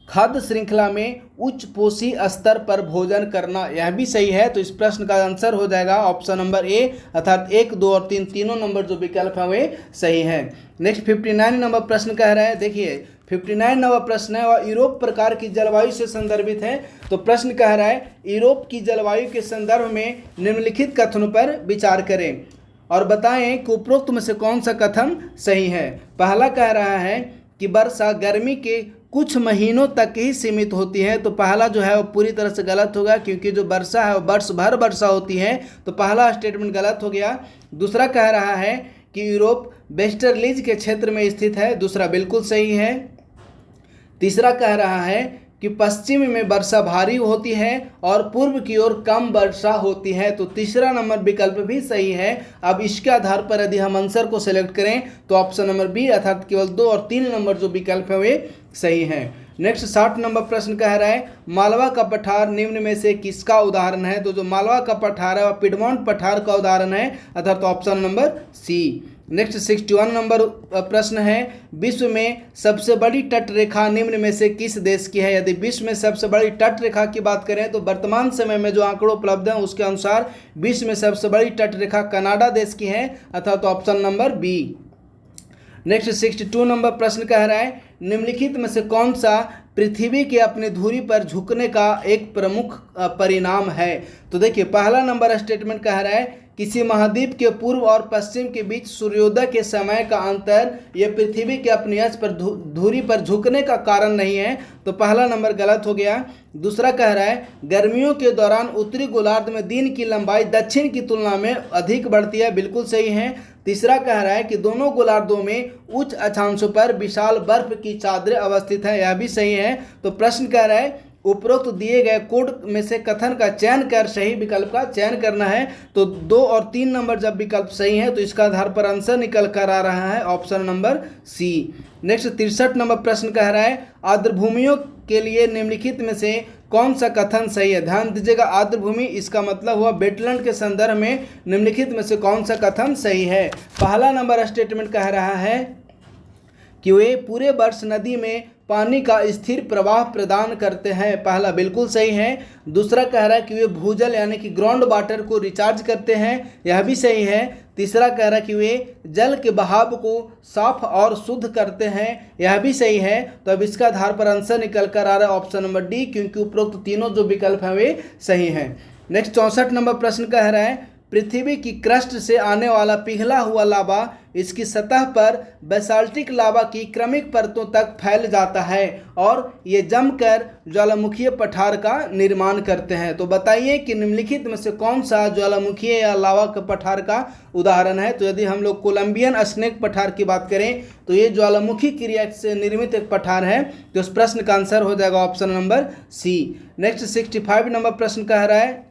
खाद्य श्रृंखला में उच्च पोषी स्तर पर भोजन करना, यह भी सही है। तो इस प्रश्न का आंसर हो जाएगा ऑप्शन नंबर ए, अर्थात 1, 2 और 3 तीनों नंबर जो विकल्प है वे सही है। नेक्स्ट 59 नंबर प्रश्न कह रहा है, देखिए 59 नंबर प्रश्न है और यूरोप प्रकार की जलवायु से संदर्भित है। तो प्रश्न कह रहा है यूरोप की जलवायु के संदर्भ में निम्नलिखित कथनों पर विचार करें और बताएं कि उपरोक्त में से कौन सा कथन सही है। पहला कह रहा है कि वर्षा गर्मी के कुछ महीनों तक ही सीमित होती है, तो पहला जो है वो पूरी तरह से गलत होगा, क्योंकि जो वर्षा है वो वर्ष भर वर्षा होती है, तो पहला स्टेटमेंट गलत हो गया। दूसरा कह रहा है कि यूरोप वेस्टर्लीज के क्षेत्र में स्थित है, दूसरा बिल्कुल सही है। तीसरा कह रहा है कि पश्चिम में वर्षा भारी होती है और पूर्व की ओर कम वर्षा होती है, तो तीसरा नंबर विकल्प भी सही है। अब इसके आधार पर यदि हम आंसर को सिलेक्ट करें तो ऑप्शन नंबर बी, अर्थात केवल 2 और 3 नंबर जो विकल्प है वे सही है। नेक्स्ट 60 नंबर प्रश्न कह रहा है मालवा का पठार निम्न में से किसका उदाहरण है, तो जो मालवा का पठार है वह पिडमॉन्ट पठार का उदाहरण है, अर्थात option number C. Next 61 number प्रश्न है विश्व में सबसे बड़ी तट रेखा निम्न में से किस देश की है। यदि विश्व में सबसे बड़ी तट रेखा की बात करें तो वर्तमान समय में जो आंकड़े उपलब्ध हैं उसके अनुसार विश्व में सबसे बड़ी तट रेखा कनाडा देश की है, अर्थात option number B. Next 62 number प्रश्न कह रहा है निम्नलिखित में से कौन सा पृथ्वी के अपनी धुरी पर झुकने का एक प्रमुख परिणाम है। तो देखिए पहला नंबर स्टेटमेंट कह रहा है किसी महाद्वीप के पूर्व और पश्चिम के बीच सूर्योदय के समय का अंतर यह पृथ्वी के अपनी अक्ष पर धुरी पर झुकने का कारण नहीं है, तो पहला नंबर गलत हो गया। दूसरा कह रहा है गर्मियों के दौरान उत्तरी गोलार्ध में दिन की लंबाई दक्षिण की तुलना में अधिक बढ़ती है, बिल्कुल सही है। तीसरा कह रहा है कि दोनों गोलार्धों में उच्च अक्षांशों पर विशाल बर्फ की चादरें अवस्थित है, यह भी सही है। तो प्रश्न कह रहा है उपरोक्त दिए गए कोड में से कथन का चयन कर सही विकल्प का चयन करना है, तो 2 और 3 नंबर जब विकल्प सही है तो इसका आधार पर आंसर निकल कर आ रहा है option number C. Next 63 number प्रश्न कह रहा है आर्द्रभूमियों के लिए निम्नलिखित में से कौन सा कथन सही है। ध्यान दीजिएगा आर्द्रभूमि इसका मतलब हुआ वेटलैंड के संदर्भ में निम्नलिखित में से कौन सा कथन सही है। पहला नंबर स्टेटमेंट कह रहा है कि वे पूरे वर्ष नदी में पानी का स्थिर प्रवाह प्रदान करते हैं, पहला बिल्कुल सही है। दूसरा कह रहा है कि वे भूजल यानी कि ग्राउंड वाटर को रिचार्ज करते हैं, यह भी सही है। तीसरा कह रहा है कि वे जल के बहाव को साफ और शुद्ध करते हैं, यह भी सही है। तो अब इसका आधार पर आंसर निकल कर आ रहा है ऑप्शन नंबर डी, क्योंकि उपरोक्त तीनों जो विकल्प हैं वे सही हैं। नेक्स्ट 64 नंबर प्रश्न कह रहा है पृथ्वी की क्रस्ट से आने वाला पिघला हुआ लावा इसकी सतह पर बेसाल्टिक लावा की क्रमिक परतों तक फैल जाता है और ये जमकर ज्वालामुखीय पठार का निर्माण करते हैं। तो बताइए कि निम्नलिखित में से कौन सा ज्वालामुखीय या लावा के पठार का उदाहरण है। तो यदि हम लोग कोलंबियन स्नेक पठार की बात करें तो ये ज्वालामुखी क्रिया से निर्मित एक पठार है, तो इस प्रश्न का आंसर हो जाएगा option number C. Next 65 number प्रश्न कह रहा है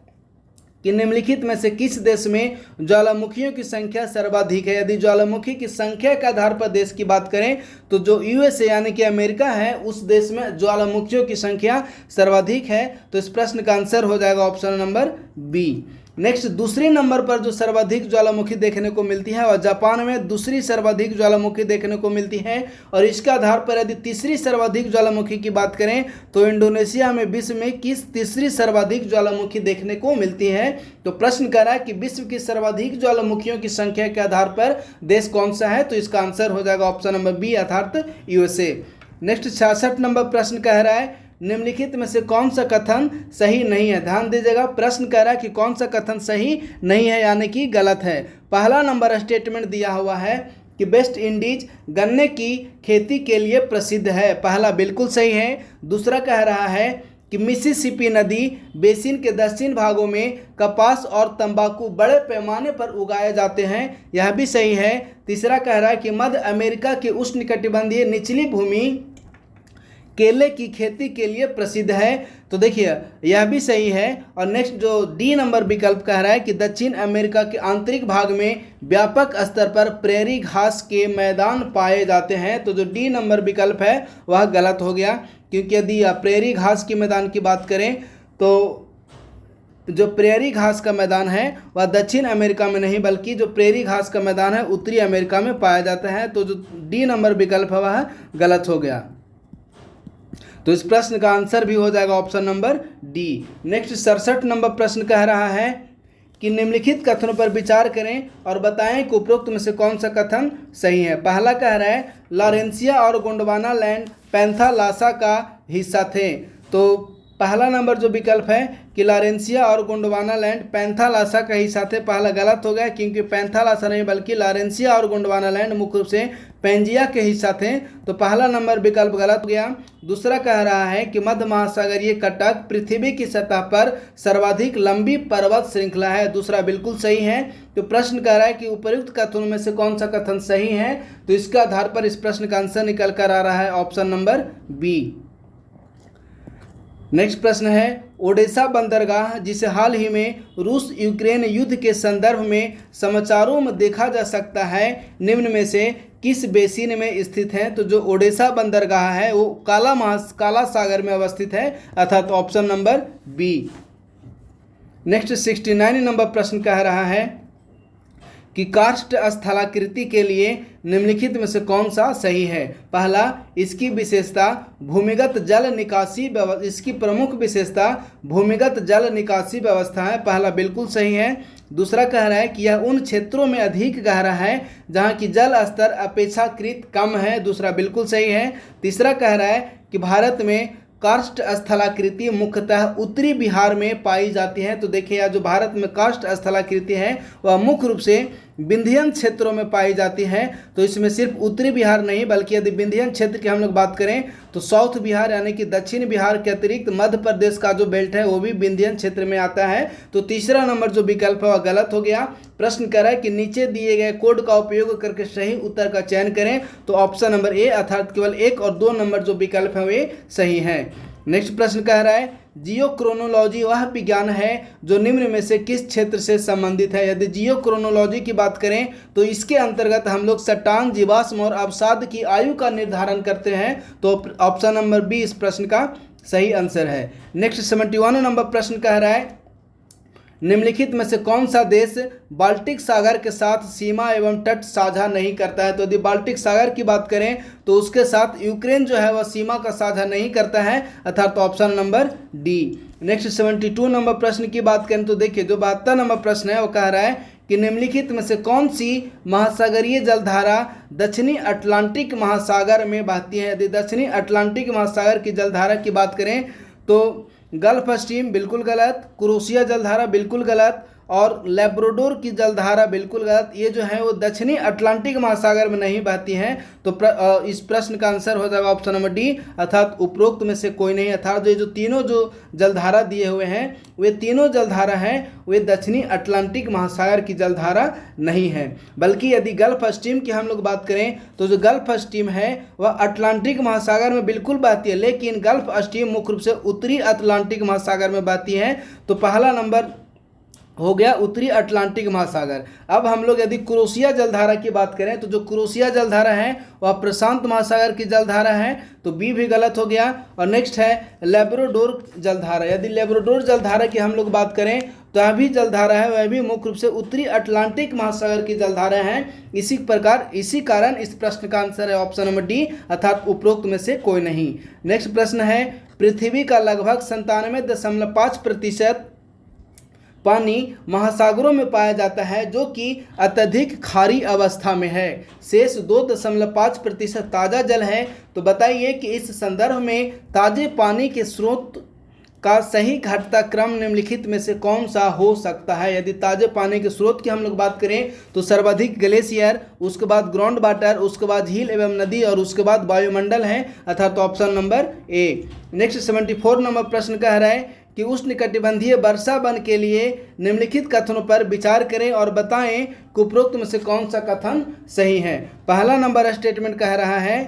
कि निम्नलिखित में से किस देश में ज्वालामुखियों की संख्या सर्वाधिक है। यदि ज्वालामुखी की संख्या के आधार पर देश की बात करें तो जो यूएसए यानी कि अमेरिका है उस देश में ज्वालामुखियों की संख्या सर्वाधिक है, तो इस प्रश्न का आंसर हो जाएगा ऑप्शन नंबर बी। नेक्स्ट दूसरे नंबर पर जो सर्वाधिक ज्वालामुखी देखने को मिलती है वह जापान में दूसरी सर्वाधिक ज्वालामुखी देखने को मिलती है। और इसके आधार पर यदि तीसरी सर्वाधिक ज्वालामुखी की बात करें तो इंडोनेशिया में विश्व में किस तीसरी सर्वाधिक ज्वालामुखी देखने को मिलती है। तो प्रश्न कर रहा है कि विश्व की सर्वाधिक ज्वालामुखियों की संख्या के आधार पर देश कौन सा है, तो इसका आंसर हो जाएगा ऑप्शन नंबर बी अर्थात यूएसए। नेक्स्ट 66 नंबर प्रश्न कह रहा है निम्नलिखित में से कौन सा कथन सही नहीं है। ध्यान दीजिएगा, प्रश्न कह रहा है कि कौन सा कथन सही नहीं है यानी कि गलत है। पहला नंबर स्टेटमेंट दिया हुआ है कि वेस्ट इंडीज गन्ने की खेती के लिए प्रसिद्ध है, पहला बिल्कुल सही है। दूसरा कह रहा है कि मिसिसिपी नदी बेसिन के दक्षिण भागों में कपास और तंबाकू बड़े पैमाने पर उगाए जाते हैं, यह भी सही है। तीसरा कह रहा है कि मध्य अमेरिका की उष्णकटिबंधीय निचली भूमि केले की खेती के लिए प्रसिद्ध है, तो देखिए यह भी सही है। और नेक्स्ट जो डी नंबर विकल्प कह रहा है कि दक्षिण अमेरिका के आंतरिक भाग में व्यापक स्तर पर प्रेरी घास के मैदान पाए जाते हैं, तो जो डी नंबर विकल्प है वह गलत हो गया, क्योंकि यदि प्रेरी घास के मैदान की बात करें तो जो प्रेरी घास का मैदान है वह दक्षिण अमेरिका में नहीं बल्कि जो प्रेरी घास का मैदान है उत्तरी अमेरिका में पाया जाता है, तो जो डी नंबर विकल्प है वह गलत हो गया। तो इस प्रश्न का आंसर भी हो जाएगा option number D. Next 67 number प्रश्न कह रहा है कि निम्नलिखित कथनों पर विचार करें और बताएं कि उपरोक्त में से कौन सा कथन सही है। पहला कह रहा है लॉरेंसिया और गोंडवाना लैंड पैंथालासा का हिस्सा थे, तो पहला नंबर जो विकल्प है कि लॉरेंसिया और गोंडवाना लैंड पैंथालासा का हिस्सा थे, पहला गलत हो गया, क्योंकि पैंथालासा नहीं बल्कि लॉरेंसिया और गोंडवाना लैंड मुख्य रूप से पेंजिया के हिस्सा थे, तो पहला नंबर विकल्प गलत हो गया। दूसरा कह रहा है कि मध्य महासागरीय कटक पृथ्वी की सतह पर सर्वाधिक लंबी पर्वत श्रृंखला है, दूसरा बिल्कुल सही है। तो प्रश्न कह रहा है कि उपर्युक्त कथनों में से कौन सा कथन सही है, तो इसके आधार पर इस प्रश्न का आंसर निकल कर आ रहा है ऑप्शन नंबर बी। नेक्स्ट प्रश्न है ओडेसा बंदरगाह जिसे हाल ही में रूस यूक्रेन युद्ध के संदर्भ में समाचारों में देखा जा सकता है निम्न में से किस बेसिन में स्थित है, तो जो ओडेसा बंदरगाह है वो काला सागर में अवस्थित है अर्थात option number B. Next 69 number प्रश्न कह रहा है कि काष्ठ स्थलाकृति के लिए निम्नलिखित में से कौन सा सही है। पहला, इसकी विशेषता भूमिगत जल निकासी व्यवस्था, इसकी प्रमुख विशेषता भूमिगत जल निकासी व्यवस्था है, पहला बिल्कुल सही है। दूसरा कह रहा है कि यह उन क्षेत्रों में अधिक गहरा है जहां की जल स्तर अपेक्षाकृत कम है, दूसरा बिल्कुल सही है। तीसरा कह रहा है कि भारत में काष्ठ स्थलाकृति मुख्यतः उत्तरी बिहार में पाई जाती है, तो देखिए यह जो भारत में काष्ठ स्थलाकृति है वह मुख्य रूप से विंध्यन क्षेत्रों में पाई जाती है, तो इसमें सिर्फ उत्तरी बिहार नहीं बल्कि यदि विंध्यन क्षेत्र की हम लोग बात करें तो साउथ बिहार यानी कि दक्षिण बिहार के अतिरिक्त मध्य प्रदेश का जो बेल्ट है वो भी विंध्यन क्षेत्र में आता है, तो तीसरा नंबर जो विकल्प है वह गलत हो गया। प्रश्न कर रहा है कि नीचे दिए गए कोड का उपयोग करके सही उत्तर का चयन करें, तो ऑप्शन नंबर ए अर्थात केवल 1 और 2 नंबर जो विकल्प है वे सही है। नेक्स्ट प्रश्न कह रहा है जियोक्रोनोलॉजी वह विज्ञान है जो निम्न में से किस क्षेत्र से संबंधित है। यदि जियोक्रोनोलॉजी की बात करें तो इसके अंतर्गत हम लोग चट्टान, जीवाश्म और अवसाद की आयु का निर्धारण करते हैं, तो ऑप्शन नंबर बी इस प्रश्न का सही आंसर है। नेक्स्ट 71 नंबर प्रश्न कह रहा है निम्नलिखित में से कौन सा देश बाल्टिक सागर के साथ सीमा एवं तट साझा नहीं करता है। तो यदि बाल्टिक सागर की बात करें तो उसके साथ यूक्रेन जो है वह सीमा का साझा नहीं करता है अर्थात option number D. Next 72 number प्रश्न की बात करें तो देखिए जो 72 नंबर प्रश्न है वो कह रहा है कि निम्नलिखित में से कौन सी महासागरीय जलधारा दक्षिणी अटलांटिक महासागर में बहती है। यदि दक्षिणी अटलांटिक महासागर की जलधारा की बात करें तो गल्फ स्ट्रीम बिल्कुल गलत, क्रोशिया जलधारा बिल्कुल गलत और लैब्राडोर की जलधारा बिल्कुल गलत। ये जो है वो दक्षिणी अटलांटिक महासागर में नहीं बहती हैं, तो इस प्रश्न का आंसर हो जाएगा ऑप्शन नंबर डी अर्थात उपरोक्त में से कोई नहीं। अर्थात जो तीनों जो जलधारा दिए हुए हैं वे तीनों जलधारा हैं वे दक्षिणी अटलांटिक महासागर की जलधारा नहीं है, बल्कि यदि गल्फ स्ट्रीम की हम लोग बात करें तो जो गल्फ स्ट्रीम है वह अटलांटिक महासागर में बिल्कुल बहती है, लेकिन गल्फ स्ट्रीम मुख्य रूप से उत्तरी अटलांटिक महासागर में बहती है, तो पहला नंबर हो गया उत्तरी अटलांटिक महासागर। अब हम लोग यदि क्रोशिया जलधारा की बात करें तो जो क्रोशिया जलधारा है वह प्रशांत महासागर की जलधारा है, तो बी भी गलत हो गया। और नेक्स्ट है लैब्राडोर जलधारा। यदि लैब्राडोर जलधारा की हम लोग बात करें तो यह भी जलधारा है, वह भी मुख्य रूप से उत्तरी अटलांटिक महासागर की जलधारा है। इसी कारण इस प्रश्न का आंसर है ऑप्शन नंबर डी, अर्थात उपरोक्त में से कोई नहीं। नेक्स्ट प्रश्न है, पृथ्वी का लगभग 97.5% पानी महासागरों में पाया जाता है जो कि अत्यधिक खारी अवस्था में है, शेष 2.5% ताज़ा जल है। तो बताइए कि इस संदर्भ में ताजे पानी के स्रोत का सही घटता क्रम निम्नलिखित में से कौन सा हो सकता है। यदि ताजे पानी के स्रोत की हम लोग बात करें तो सर्वाधिक ग्लेशियर, उसके बाद ग्राउंड वाटर, उसके बाद झील एवं नदी और उसके बाद वायुमंडल है, अर्थात option number A. Next 74 number प्रश्न कह रहा है कि उष्णकटिबंधीय वर्षा वन के लिए निम्नलिखित कथनों पर विचार करें और बताएं कि उपरोक्त में से कौन सा कथन सही है। पहला नंबर स्टेटमेंट कह रहा है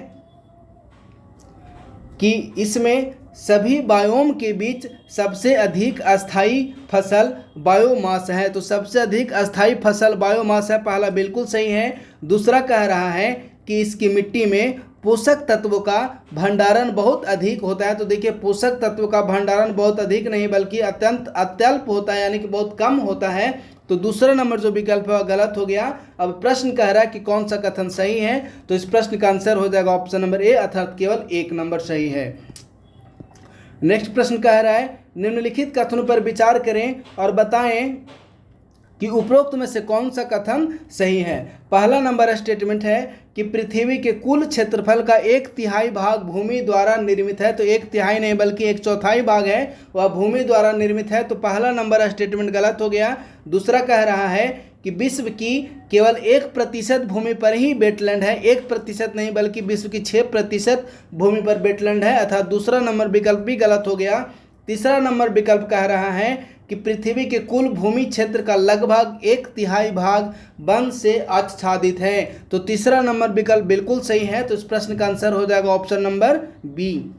कि इसमें सभी बायोम के बीच सबसे अधिक अस्थायी फसल बायोमास है। तो सबसे अधिक अस्थायी फसल बायोमास है, पहला बिल्कुल सही है। दूसरा कह रहा है कि इसकी मिट्टी में पोषक तत्वों का भंडारण बहुत अधिक होता है। तो देखिए, पोषक तत्वों का भंडारण बहुत अधिक नहीं बल्कि अत्यल्प होता है, यानी कि बहुत कम होता है। तो दूसरा नंबर जो विकल्प है वह गलत हो गया। अब प्रश्न कह रहा है कि कौन सा कथन सही है, तो इस प्रश्न का आंसर हो जाएगा ऑप्शन नंबर ए, अर्थात केवल एक नंबर सही है। नेक्स्ट प्रश्न कह रहा है, निम्नलिखित कथनों पर विचार करें और बताएं कि उपरोक्त में से कौन सा कथन सही है। पहला नंबर स्टेटमेंट है कि पृथ्वी के कुल क्षेत्रफल का 1/3 भाग भूमि द्वारा निर्मित है। तो 1/3 नहीं बल्कि 1/4 भाग है वह भूमि द्वारा निर्मित है। तो पहला नंबर स्टेटमेंट गलत हो गया। दूसरा कह रहा है कि विश्व की केवल 1% भूमि पर ही वेटलैंड है, 1% नहीं बल्कि विश्व की 6% भूमि पर वेटलैंड है, अर्थात दूसरा नंबर विकल्प भी गलत हो गया। तीसरा नंबर विकल्प कह रहा है कि पृथ्वी के कुल भूमि क्षेत्र का लगभग 1/3 भाग वन से आच्छादित है। तो तीसरा नंबर विकल्प बिल्कुल सही है। तो इस प्रश्न का आंसर हो जाएगा ऑप्शन नंबर बी।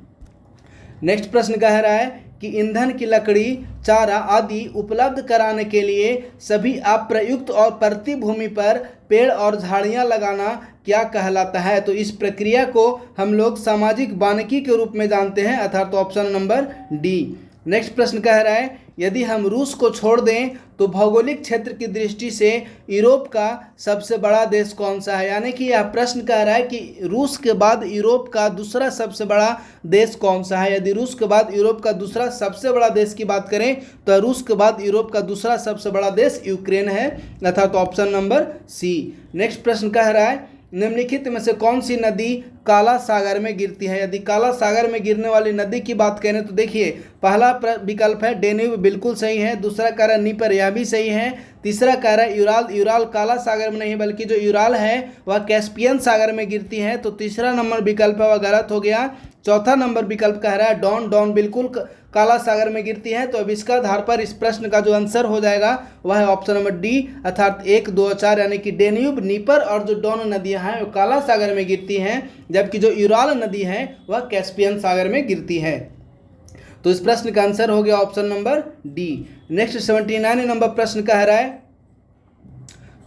नेक्स्ट प्रश्न कह रहा है कि ईंधन की लकड़ी, चारा आदि उपलब्ध कराने के लिए सभी अप्रयुक्त और परती भूमि पर पेड़ और झाड़ियां लगाना क्या कहलाता है। तो इस प्रक्रिया को हम लोग सामाजिक वानिकी के रूप में जानते हैं, अर्थात ऑप्शन नंबर डी। नेक्स्ट प्रश्न कह रहा है, यदि हम रूस को छोड़ दें तो भौगोलिक क्षेत्र की दृष्टि से यूरोप का सबसे बड़ा देश कौन सा है। यानी कि यह प्रश्न कह रहा है कि रूस के बाद यूरोप का दूसरा सबसे बड़ा देश कौन सा है। यदि रूस के बाद यूरोप का दूसरा सबसे बड़ा देश की बात करें तो रूस के बाद यूरोप का दूसरा सबसे बड़ा देश यूक्रेन है, अर्थात ऑप्शन नंबर सी। नेक्स्ट प्रश्न कह रहा है, निम्नलिखित में से कौन सी नदी काला सागर में गिरती है। यदि काला सागर में गिरने वाली नदी की बात करें तो देखिए, पहला विकल्प है डेन्यूब, बिल्कुल सही है। दूसरा कह रहा है नीपर, यह भी सही है। तीसरा कह रहा है यूराल, यूराल काला सागर में नहीं बल्कि जो यूराल है वह कैस्पियन सागर में गिरती है। तो तीसरा नंबर विकल्प है वह गलत हो गया। चौथा नंबर विकल्प कह रहा है डॉन, डॉन बिल्कुल काला सागर में गिरती है। तो अब इसका आधार पर इस प्रश्न का जो आंसर हो जाएगा वह है ऑप्शन नंबर डी, अर्थात 1, 2 और 4, यानी कि डेन्यूब, नीपर और जो डॉन नदियां हैं वो काला सागर में गिरती हैं, जबकि जो यूराल नदी है वह कैस्पियन सागर में गिरती है। तो इस प्रश्न का आंसर हो गया option number D. Next 79 number प्रश्न कह रहा है,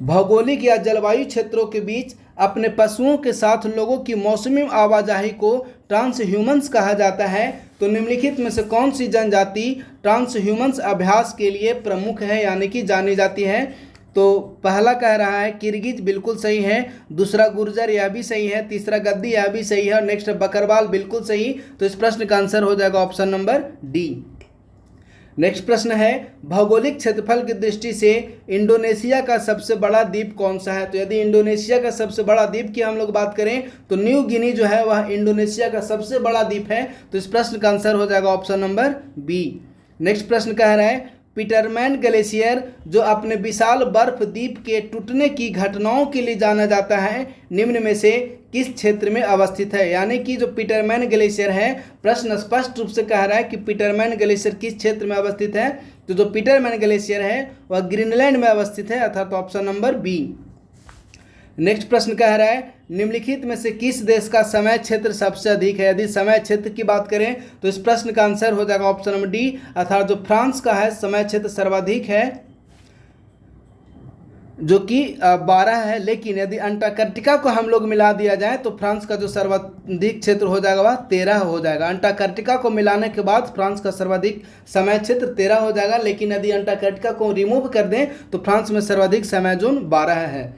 भौगोलिक या जलवायु क्षेत्रों के बीच अपने पशुओं के साथ लोगों की मौसमी आवाजाही को ट्रांसह्यूमन्स कहा जाता है। तो निम्नलिखित में से कौन सी जनजाति ट्रांसह्यूमन्स अभ्यास के लिए प्रमुख है, यानी कि जानी जाती है। तो पहला कह रहा है किर्गिज, बिल्कुल सही है। दूसरा गुर्जर, यह भी सही है। तीसरा गद्दी, यह भी सही है। और नेक्स्ट बकरवाल, बिल्कुल सही। तो इस प्रश्न का आंसर हो जाएगा ऑप्शन नंबर डी। नेक्स्ट प्रश्न है, भौगोलिक क्षेत्रफल की दृष्टि से इंडोनेशिया का सबसे बड़ा द्वीप कौन सा है। तो यदि इंडोनेशिया का सबसे बड़ा द्वीप की हम लोग बात करें तो न्यू गिनी जो है वह इंडोनेशिया का सबसे बड़ा द्वीप है। तो इस प्रश्न का आंसर हो जाएगा ऑप्शन नंबर बी। नेक्स्ट प्रश्न कह रहा है, पीटरमैन ग्लेशियर जो अपने विशाल बर्फ द्वीप के टूटने की घटनाओं के लिए जाना जाता है, निम्न में से किस क्षेत्र में अवस्थित है। यानी कि जो पीटरमैन ग्लेशियर है, प्रश्न स्पष्ट रूप से कह रहा है कि पीटरमैन ग्लेशियर किस क्षेत्र में अवस्थित है। तो जो पीटरमैन ग्लेशियर है वह ग्रीनलैंड में अवस्थित है, अर्थात ऑप्शन नंबर बी। नेक्स्ट प्रश्न कह रहा है, निम्नलिखित में से किस देश का समय क्षेत्र सबसे अधिक है। यदि समय क्षेत्र की बात करें तो इस प्रश्न का आंसर हो जाएगा ऑप्शन नंबर डी, अर्थात जो फ्रांस का है समय क्षेत्र सर्वाधिक है। जो कि 12 है, लेकिन यदि अंटार्कटिका को हम लोग मिला दिया जाए तो फ्रांस का जो सर्वाधिक क्षेत्र हो जाएगा वह 13 हो जाएगा। अंटार्कटिका को मिलाने के बाद फ्रांस का सर्वाधिक समय क्षेत्र 13 हो जाएगा, लेकिन यदि अंटार्कटिका को रिमूव कर दें तो फ्रांस में सर्वाधिक समय जोन 12 है।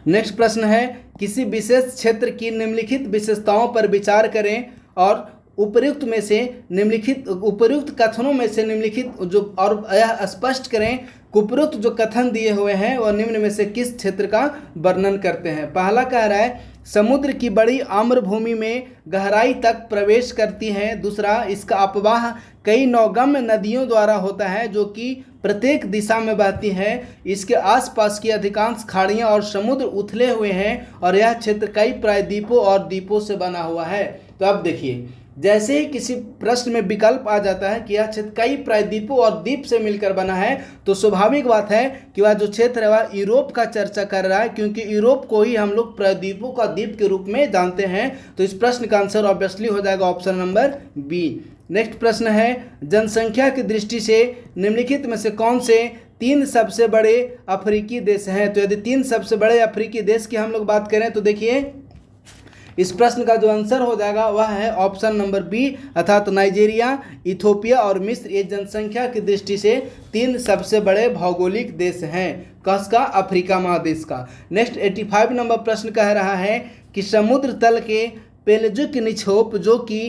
नेक्स्ट प्रश्न है, किसी विशेष क्षेत्र की निम्नलिखित विशेषताओं पर विचार करें और उपर्युक्त कथनों में से निम्नलिखित जो और यह स्पष्ट करें उपरोक्त जो कथन दिए हुए हैं वह निम्न में से किस क्षेत्र का वर्णन करते हैं। पहला कह रहा है समुद्र की बड़ी आम्रभूमि में गहराई तक प्रवेश करती है। दूसरा, इसका अपवाह कई नौगम्य नदियों द्वारा होता है जो कि प्रत्येक दिशा में बहती हैं। इसके आसपास की अधिकांश खाड़ियां और समुद्र उथले हुए हैं और यह क्षेत्र कई प्रायद्वीपों और द्वीपों से बना हुआ है। तो अब देखिए, जैसे ही किसी प्रश्न में विकल्प आ जाता है कि यह क्षेत्र कई प्रायद्वीपों और द्वीप से मिलकर बना है, तो स्वाभाविक बात है कि वह जो क्षेत्र है वह यूरोप का चर्चा कर रहा है, क्योंकि यूरोप को ही हम लोग प्रायद्वीपों का द्वीप के रूप में जानते हैं। तो इस प्रश्न का आंसर ऑब्वियसली हो जाएगा ऑप्शन नंबर बी। नेक्स्ट प्रश्न है, जनसंख्या की दृष्टि से निम्नलिखित में से कौन से 3 सबसे बड़े अफ्रीकी देश हैं। तो यदि 3 सबसे बड़े अफ्रीकी देश की हम लोग बात करें तो देखिए, इस प्रश्न का जो आंसर हो जाएगा वह है ऑप्शन नंबर बी, अर्थात नाइजीरिया, इथोपिया और मिस्र। ये जनसंख्या की दृष्टि से 3 सबसे बड़े भौगोलिक देश हैं कसका, अफ्रीका महादेश का। नेक्स्ट 85 नंबर प्रश्न कह रहा है कि समुद्र तल के पेलजुक निक्षोभ जो कि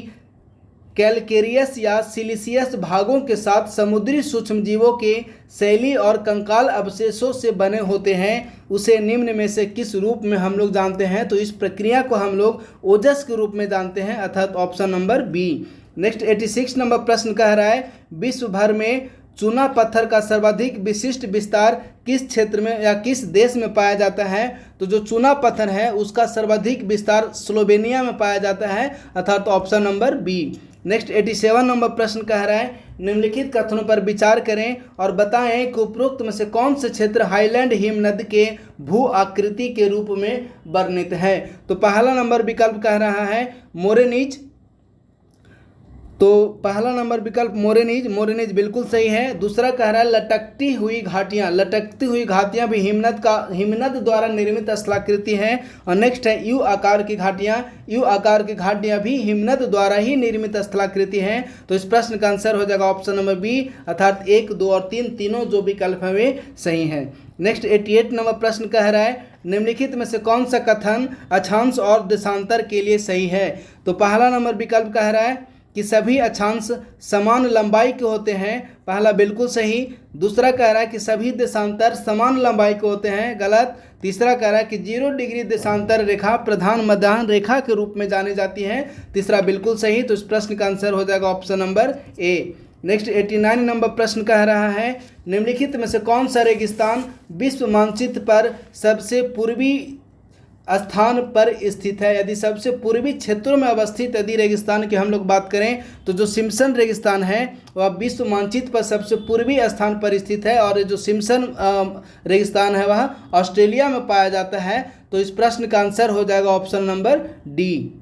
कैलकेरियस या सिलिसियस भागों के साथ समुद्री सूक्ष्मजीवों के शैली और कंकाल अवशेषों से बने होते हैं, उसे निम्न में से किस रूप में हम लोग जानते हैं। तो इस प्रक्रिया को हम लोग ओजस के रूप में जानते हैं, अर्थात option number B. Next 86 number प्रश्न कह रहा है, विश्व भर में चूना पत्थर का सर्वाधिक विशिष्ट विस्तार किस क्षेत्र में या किस देश में पाया जाता है। तो जो चूना पत्थर है उसका सर्वाधिक विस्तार स्लोवेनिया में पाया जाता है, अर्थात option number B. Next 87 number प्रश्न कह रहा है, निम्नलिखित कथनों पर विचार करें और बताएं कि उपरोक्त में से कौन से क्षेत्र हाईलैंड हिमनद के भू आकृति के रूप में वर्णित है। तो पहला नंबर विकल्प कह रहा है मोरेनीज। तो पहला नंबर विकल्प मोरेनीज बिल्कुल सही है। दूसरा कह रहा है लटकती हुई घाटियां भी हिमनद द्वारा निर्मित स्थलाकृति है। और नेक्स्ट है यू आकार की घाटियां भी हिमनद द्वारा ही निर्मित स्थलाकृति हैं। तो इस प्रश्न का आंसर हो जाएगा ऑप्शन नंबर बी, अर्थात 1, 2 और 3 तीनों जो विकल्प है वे सही हैं। नेक्स्ट 88 नंबर प्रश्न कह रहा है, निम्नलिखित में से कौन सा कथन अक्षांश और देशांतर के लिए सही है। तो पहला नंबर विकल्प कह रहा है कि सभी अक्षांश समान लंबाई के होते हैं, पहला बिल्कुल सही। दूसरा कह रहा है कि सभी देशांतर समान लंबाई के होते हैं, गलत। तीसरा कह रहा है कि 0 डिग्री देशांतर रेखा प्रधान मध्याह्न रेखा के रूप में जानी जाती है, तीसरा बिल्कुल सही। तो इस प्रश्न का आंसर हो जाएगा option number A. Next 89 number प्रश्न कह रहा है, निम्नलिखित में से कौन सा रेगिस्तान विश्व मानचित्र पर सबसे पूर्वी स्थान पर स्थित है। यदि सबसे पूर्वी क्षेत्रों में अवस्थित यदि रेगिस्तान की हम लोग बात करें तो जो सिम्पसन रेगिस्तान है वह विश्व मानचित्र पर सबसे पूर्वी स्थान पर स्थित है, और जो सिम्पसन रेगिस्तान है वह ऑस्ट्रेलिया में पाया जाता है। तो इस प्रश्न का आंसर हो जाएगा option number D.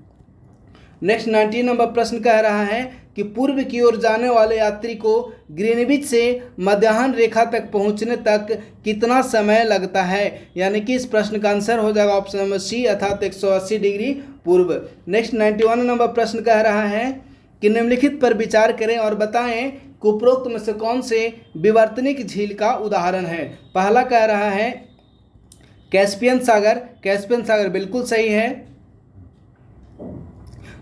Next 90 number प्रश्न कह रहा है कि पूर्व की ओर जाने वाले यात्री को ग्रीनविच से मध्याह्न रेखा तक पहुंचने तक कितना समय लगता है। यानी कि इस प्रश्न का आंसर हो जाएगा ऑप्शन नंबर सी, अर्थात 180 डिग्री पूर्व। नेक्स्ट 91 नंबर प्रश्न कह रहा है कि निम्नलिखित पर विचार करें और बताएं कि उपरोक्त में से कौन से विवर्तनिक झील का उदाहरण है। पहला कह रहा है कैस्पियन सागर बिल्कुल सही है।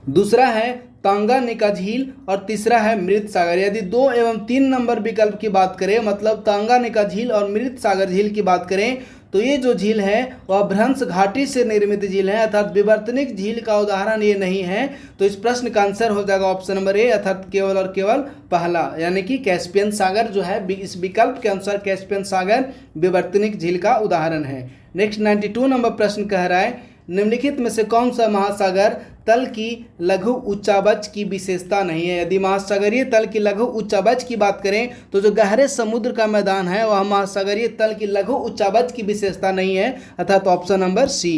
दूसरा है तांगानिका झील और तीसरा है मृत सागर। यदि 2 एवं 3 नंबर विकल्प की बात करें, मतलब तांगानिका झील और मृत सागर झील की बात करें, तो ये जो झील है वह भ्रंश घाटी से निर्मित झील है, अर्थात विवर्तनिक झील का उदाहरण ये नहीं है। तो इस प्रश्न का आंसर हो जाएगा ऑप्शन नंबर ए, अर्थात केवल और केवल पहला, यानी कि कैस्पियन सागर जो है इस विकल्प के अनुसार कैस्पियन सागर विवर्तनिक झील का उदाहरण है। नेक्स्ट 92 नंबर प्रश्न कह रहा है, निम्नलिखित में से कौन सा महासागर तल की लघु उच्चावच की विशेषता नहीं है। यदि महासागरीय तल की लघु उच्चावच की बात करें तो जो गहरे समुद्र का मैदान है वह महासागरीय तल की लघु उच्चावच की विशेषता नहीं है, अर्थात option number C.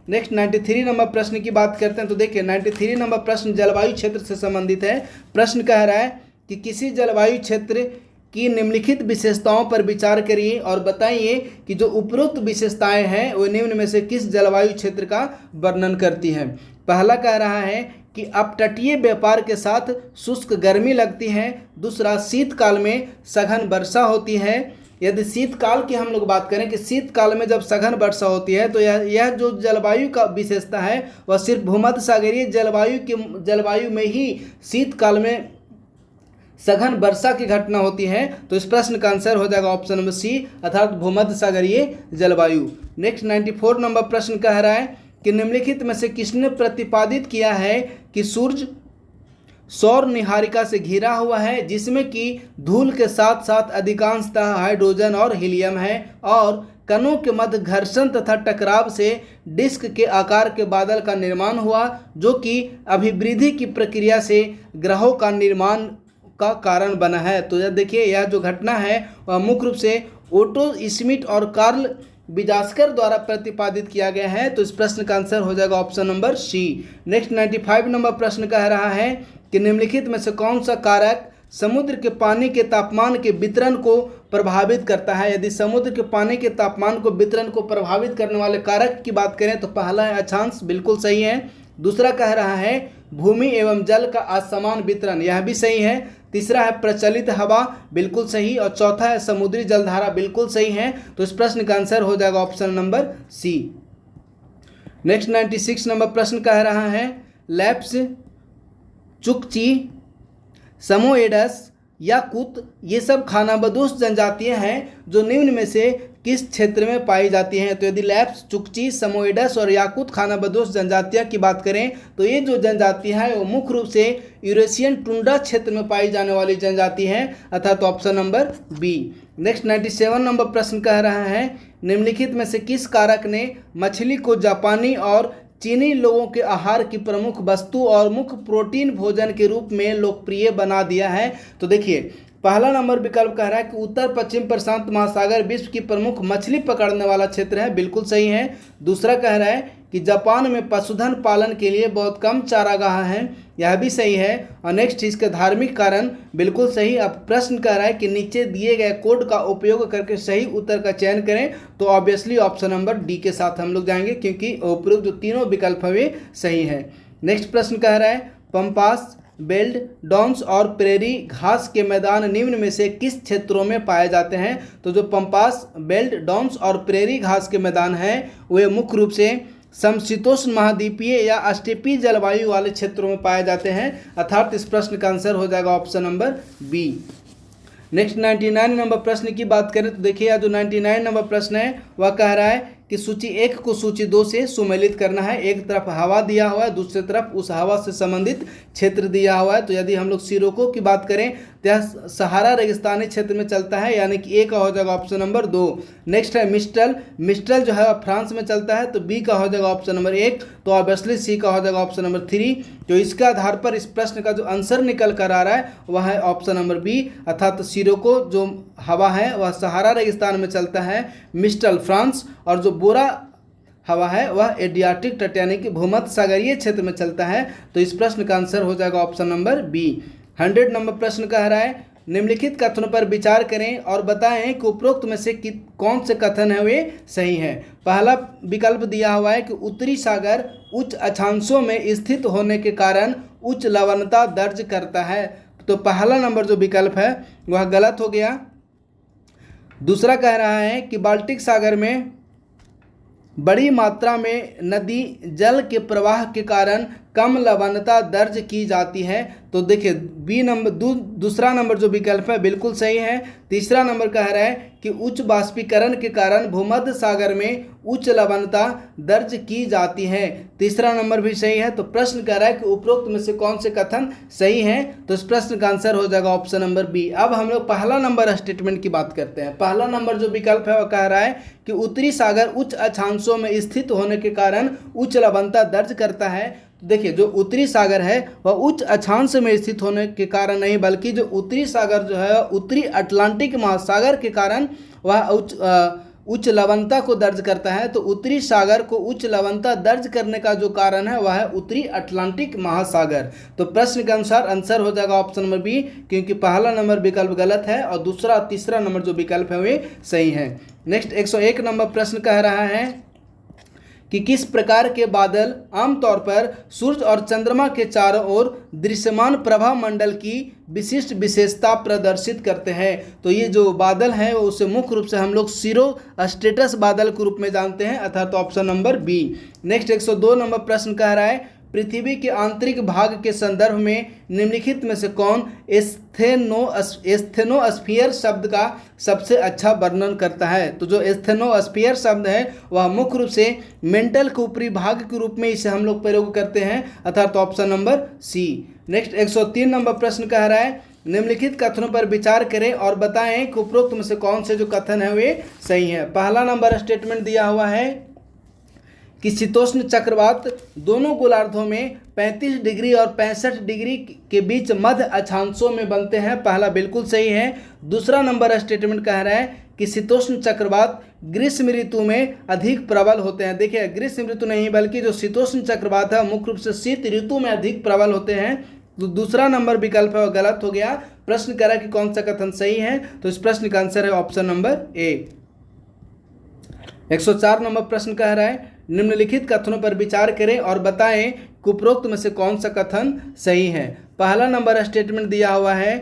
Next 93 number प्रश्न की बात करते हैं। तो देखिए 93 नंबर प्रश्न जलवायु क्षेत्र से संबंधित है। प्रश्न कह रहा है कि किसी जलवायु क्षेत्र की निम्नलिखित विशेषताओं पर विचार करिए और बताइए कि जो उपरोक्त विशेषताएं हैं वो निम्न में से किस जलवायु क्षेत्र का वर्णन करती हैं। पहला कह रहा है कि अपतटीय व्यापार के साथ शुष्क गर्मी लगती है। दूसरा, शीतकाल में सघन वर्षा होती है। यदि शीतकाल की हम लोग बात करें कि शीतकाल में जब सघन वर्षा होती है तो यह जो जलवायु का विशेषता है वह सिर्फ भूमध्य सागरीय जलवायु में ही शीतकाल में सघन वर्षा की घटना होती है। तो इस प्रश्न का आंसर हो जाएगा ऑप्शन नंबर सी, अर्थात भूमध्य सागरीय जलवायु। नेक्स्ट 94 नंबर प्रश्न कह रहा है कि निम्नलिखित में से किसने प्रतिपादित किया है कि सूर्य सौर निहारिका से घिरा हुआ है, जिसमें कि धूल के साथ साथ अधिकांशतः हाइड्रोजन और हीलियम है, और कणों के मध्य घर्षण तथा टकराव से डिस्क के आकार के बादल का निर्माण हुआ, जो कि अभिवृद्धि की प्रक्रिया से ग्रहों का निर्माण का कारण बना है। तो यह देखिए, यह जो घटना है वह मुख्य रूप से ओटो स्मिथ और कार्ल बिजास्कर द्वारा प्रतिपादित किया गया है। तो इस प्रश्न का आंसर हो जाएगा option number C. Next 95 number प्रश्न कह रहा है कि निम्नलिखित में से कौन सा कारक समुद्र के पानी के तापमान के वितरण को प्रभावित करता है। यदि समुद्र के पानी के तापमान को वितरण को प्रभावित करने वाले कारक की बात करें तो पहला है अक्षांश, बिल्कुल सही है। दूसरा कह रहा है भूमि एवं जल का असमान वितरण, यह भी सही है। तीसरा है प्रचलित हवा, बिल्कुल सही। और चौथा है समुद्री जलधारा, बिल्कुल सही है। तो इस प्रश्न का आंसर हो जाएगा option number C. Next 96 number प्रश्न कह रहा है लैप्स, चुकची, समोएडस, याकुत, ये सब खानाबदोश जनजातियां हैं जो निम्न में से किस क्षेत्र में पाई जाती हैं। तो यदि लैप्स, चुकची, समोएडस और याकुत खानाबदोश जनजातियां की बात करें तो ये जो जनजातियां हैं वो मुख्य रूप से यूरेशियन टुंड्रा क्षेत्र में पाई जाने वाली जनजाति हैं, अर्थात option number B. Next 97 number प्रश्न कह रहा है निम्नलिखित में से किस कारक ने मछली को जापानी और चीनी लोगों के आहार की प्रमुख वस्तु और मुख्य प्रोटीन भोजन के रूप में लोकप्रिय बना दिया है। तो देखिए, पहला नंबर विकल्प कह रहा है कि उत्तर पश्चिम प्रशांत महासागर विश्व की प्रमुख मछली पकड़ने वाला क्षेत्र है, बिल्कुल सही है। दूसरा कह रहा है कि जापान में पशुधन पालन के लिए बहुत कम चारागाह हैं, यह भी सही है। और नेक्स्ट इसके धार्मिक कारण, बिल्कुल सही। अब प्रश्न कह रहा है कि नीचे दिए गए कोड का उपयोग करके सही उत्तर का चयन करें, तो ऑब्वियसली ऑप्शन नंबर डी के साथ हम लोग जाएंगे क्योंकि उपरोक्त जो तीनों विकल्प है वे सही है। नेक्स्ट प्रश्न कह रहा है पंपास, बेल्ट, डॉन्स और प्रेरी घास के मैदान निम्न में से किस क्षेत्रों में पाए जाते हैं। तो जो पंपास, बेल्ट, डॉन्स और प्रेरी घास के मैदान हैं वे मुख्य रूप से समशीतोष्ण महाद्वीपीय या स्टेपी जलवायु वाले क्षेत्रों में पाए जाते हैं, अर्थात इस प्रश्न का आंसर हो जाएगा option number B. Next 99 number प्रश्न की बात करें तो देखिए, जो 99 नंबर प्रश्न है वह कह रहा है कि सूची 1 को सूची 2 से सुमेलित करना है। एक तरफ हवा दिया हुआ है, दूसरी तरफ उस हवा से संबंधित क्षेत्र दिया हुआ है। तो यदि हम लोग सिरोको की बात करें तो यह सहारा रेगिस्तानी क्षेत्र में चलता है, यानी कि ए का हो जाएगा ऑप्शन नंबर 2। नेक्स्ट है मिस्टल, मिस्टल जो है फ्रांस में चलता है, तो बी का हो जाएगा ऑप्शन नंबर 1। तो ऑब्वियसली सी का हो जाएगा ऑप्शन नंबर 3। तो इसके आधार पर इस प्रश्न का जो आंसर निकल कर आ रहा है वह है ऑप्शन नंबर बी, अर्थात सिरोको जो हवा है वह सहारा रेगिस्तान में चलता है, मिस्टल फ्रांस, और जो बोरा हवा है वह एडियाटिक तट यानी कि भूमध्य सागरीय क्षेत्र में चलता है। तो इस प्रश्न का आंसर हो जाएगा ऑप्शन नंबर बी। 100 नंबर प्रश्न कह रहा है निम्नलिखित कथनों पर विचार करें और बताएं कि उपरोक्त में से कौन से कथन है वे सही हैं। पहला विकल्प दिया हुआ है कि उत्तरी सागर उच्च अक्षांशों में स्थित होने के कारण उच्च लवणता दर्ज करता है। तो पहला नंबर जो विकल्प है वह गलत हो गया। दूसरा कह रहा है कि बाल्टिक सागर में बड़ी मात्रा में नदी जल के प्रवाह के कारण कम लवणता दर्ज की जाती है। तो देखिए बी नंबर दूसरा नंबर जो विकल्प है बिल्कुल सही है। तीसरा नंबर कह रहा है कि उच्च वाष्पीकरण के कारण भूमध्य सागर में उच्च लवणता दर्ज की जाती है, तीसरा नंबर भी सही है। तो प्रश्न कह रहा है कि उपरोक्त में से कौन से कथन सही हैं। तो इस प्रश्न का आंसर हो जाएगा ऑप्शन नंबर बी। अब हम लोग पहला नंबर स्टेटमेंट की बात करते हैं। पहला नंबर जो विकल्प है वह कह रहा है कि उत्तरी सागर उच्च अक्षांशों में स्थित होने के कारण उच्च लवणता दर्ज करता है। देखिए जो उत्तरी सागर है वह उच्च अक्षांश में स्थित होने के कारण नहीं, बल्कि जो उत्तरी सागर जो है उत्तरी अटलांटिक महासागर के कारण वह उच्च लवणता को दर्ज करता है, तो उत्तरी सागर को उच्च लवणता दर्ज करने का जो कारण है वह है उत्तरी अटलांटिक महासागर। तो प्रश्न के अनुसार आंसर हो जाएगा ऑप्शन नंबर बी, क्योंकि पहला नंबर विकल्प गलत है और दूसरा और तीसरा नंबर जो विकल्प है वे सही है। नेक्स्ट 101 नंबर प्रश्न कह रहा है कि किस प्रकार के बादल आमतौर पर सूर्य और चंद्रमा के चारों ओर दृश्यमान प्रभा मंडल की विशिष्ट विशेषता प्रदर्शित करते हैं। तो ये जो बादल हैं वो उसे मुख्य रूप से हम लोग सीरो स्टेटस बादल के रूप में जानते हैं, अर्थात option number B. Next 102 number प्रश्न कह रहा है पृथ्वी के आंतरिक भाग के संदर्भ में निम्नलिखित में से कौन एस्थेनोस्फीयर शब्द का सबसे अच्छा वर्णन करता है। तो जो एस्थेनोस्फीयर शब्द है वह मुख्य रूप से मेंटल के ऊपरी भाग के रूप में इसे हम लोग प्रयोग करते हैं, अर्थात option number C. Next 103 number प्रश्न कह रहा है निम्नलिखित कथनों पर विचार करें और बताएं कि उपरोक्त में से कौन से जो कथन है वे सही है। पहला नंबर स्टेटमेंट दिया हुआ है कि शीतोष्ण चक्रवात दोनों गोलार्धों में 35 डिग्री और 65 डिग्री के बीच मध्य अक्षांशों में बनते हैं, पहला बिल्कुल सही है। दूसरा नंबर स्टेटमेंट कह रहा है कि शीतोष्ण चक्रवात ग्रीष्म ऋतु में अधिक प्रबल होते हैं। देखिए ग्रीष्म ऋतु नहीं बल्कि जो शीतोष्ण चक्रवात है मुख्य रूप से शीत ऋतु में अधिक प्रबल होते हैं। तो दूसरा नंबर विकल्प है वो गलत हो गया। प्रश्न कह रहा है कि कौन सा कथन सही है, तो इस प्रश्न का आंसर है ऑप्शन नंबर ए। 104 नंबर प्रश्न कह रहा है निम्नलिखित कथनों पर विचार करें और बताएं कि उपरोक्त में से कौन सा कथन सही है। पहला नंबर स्टेटमेंट दिया हुआ है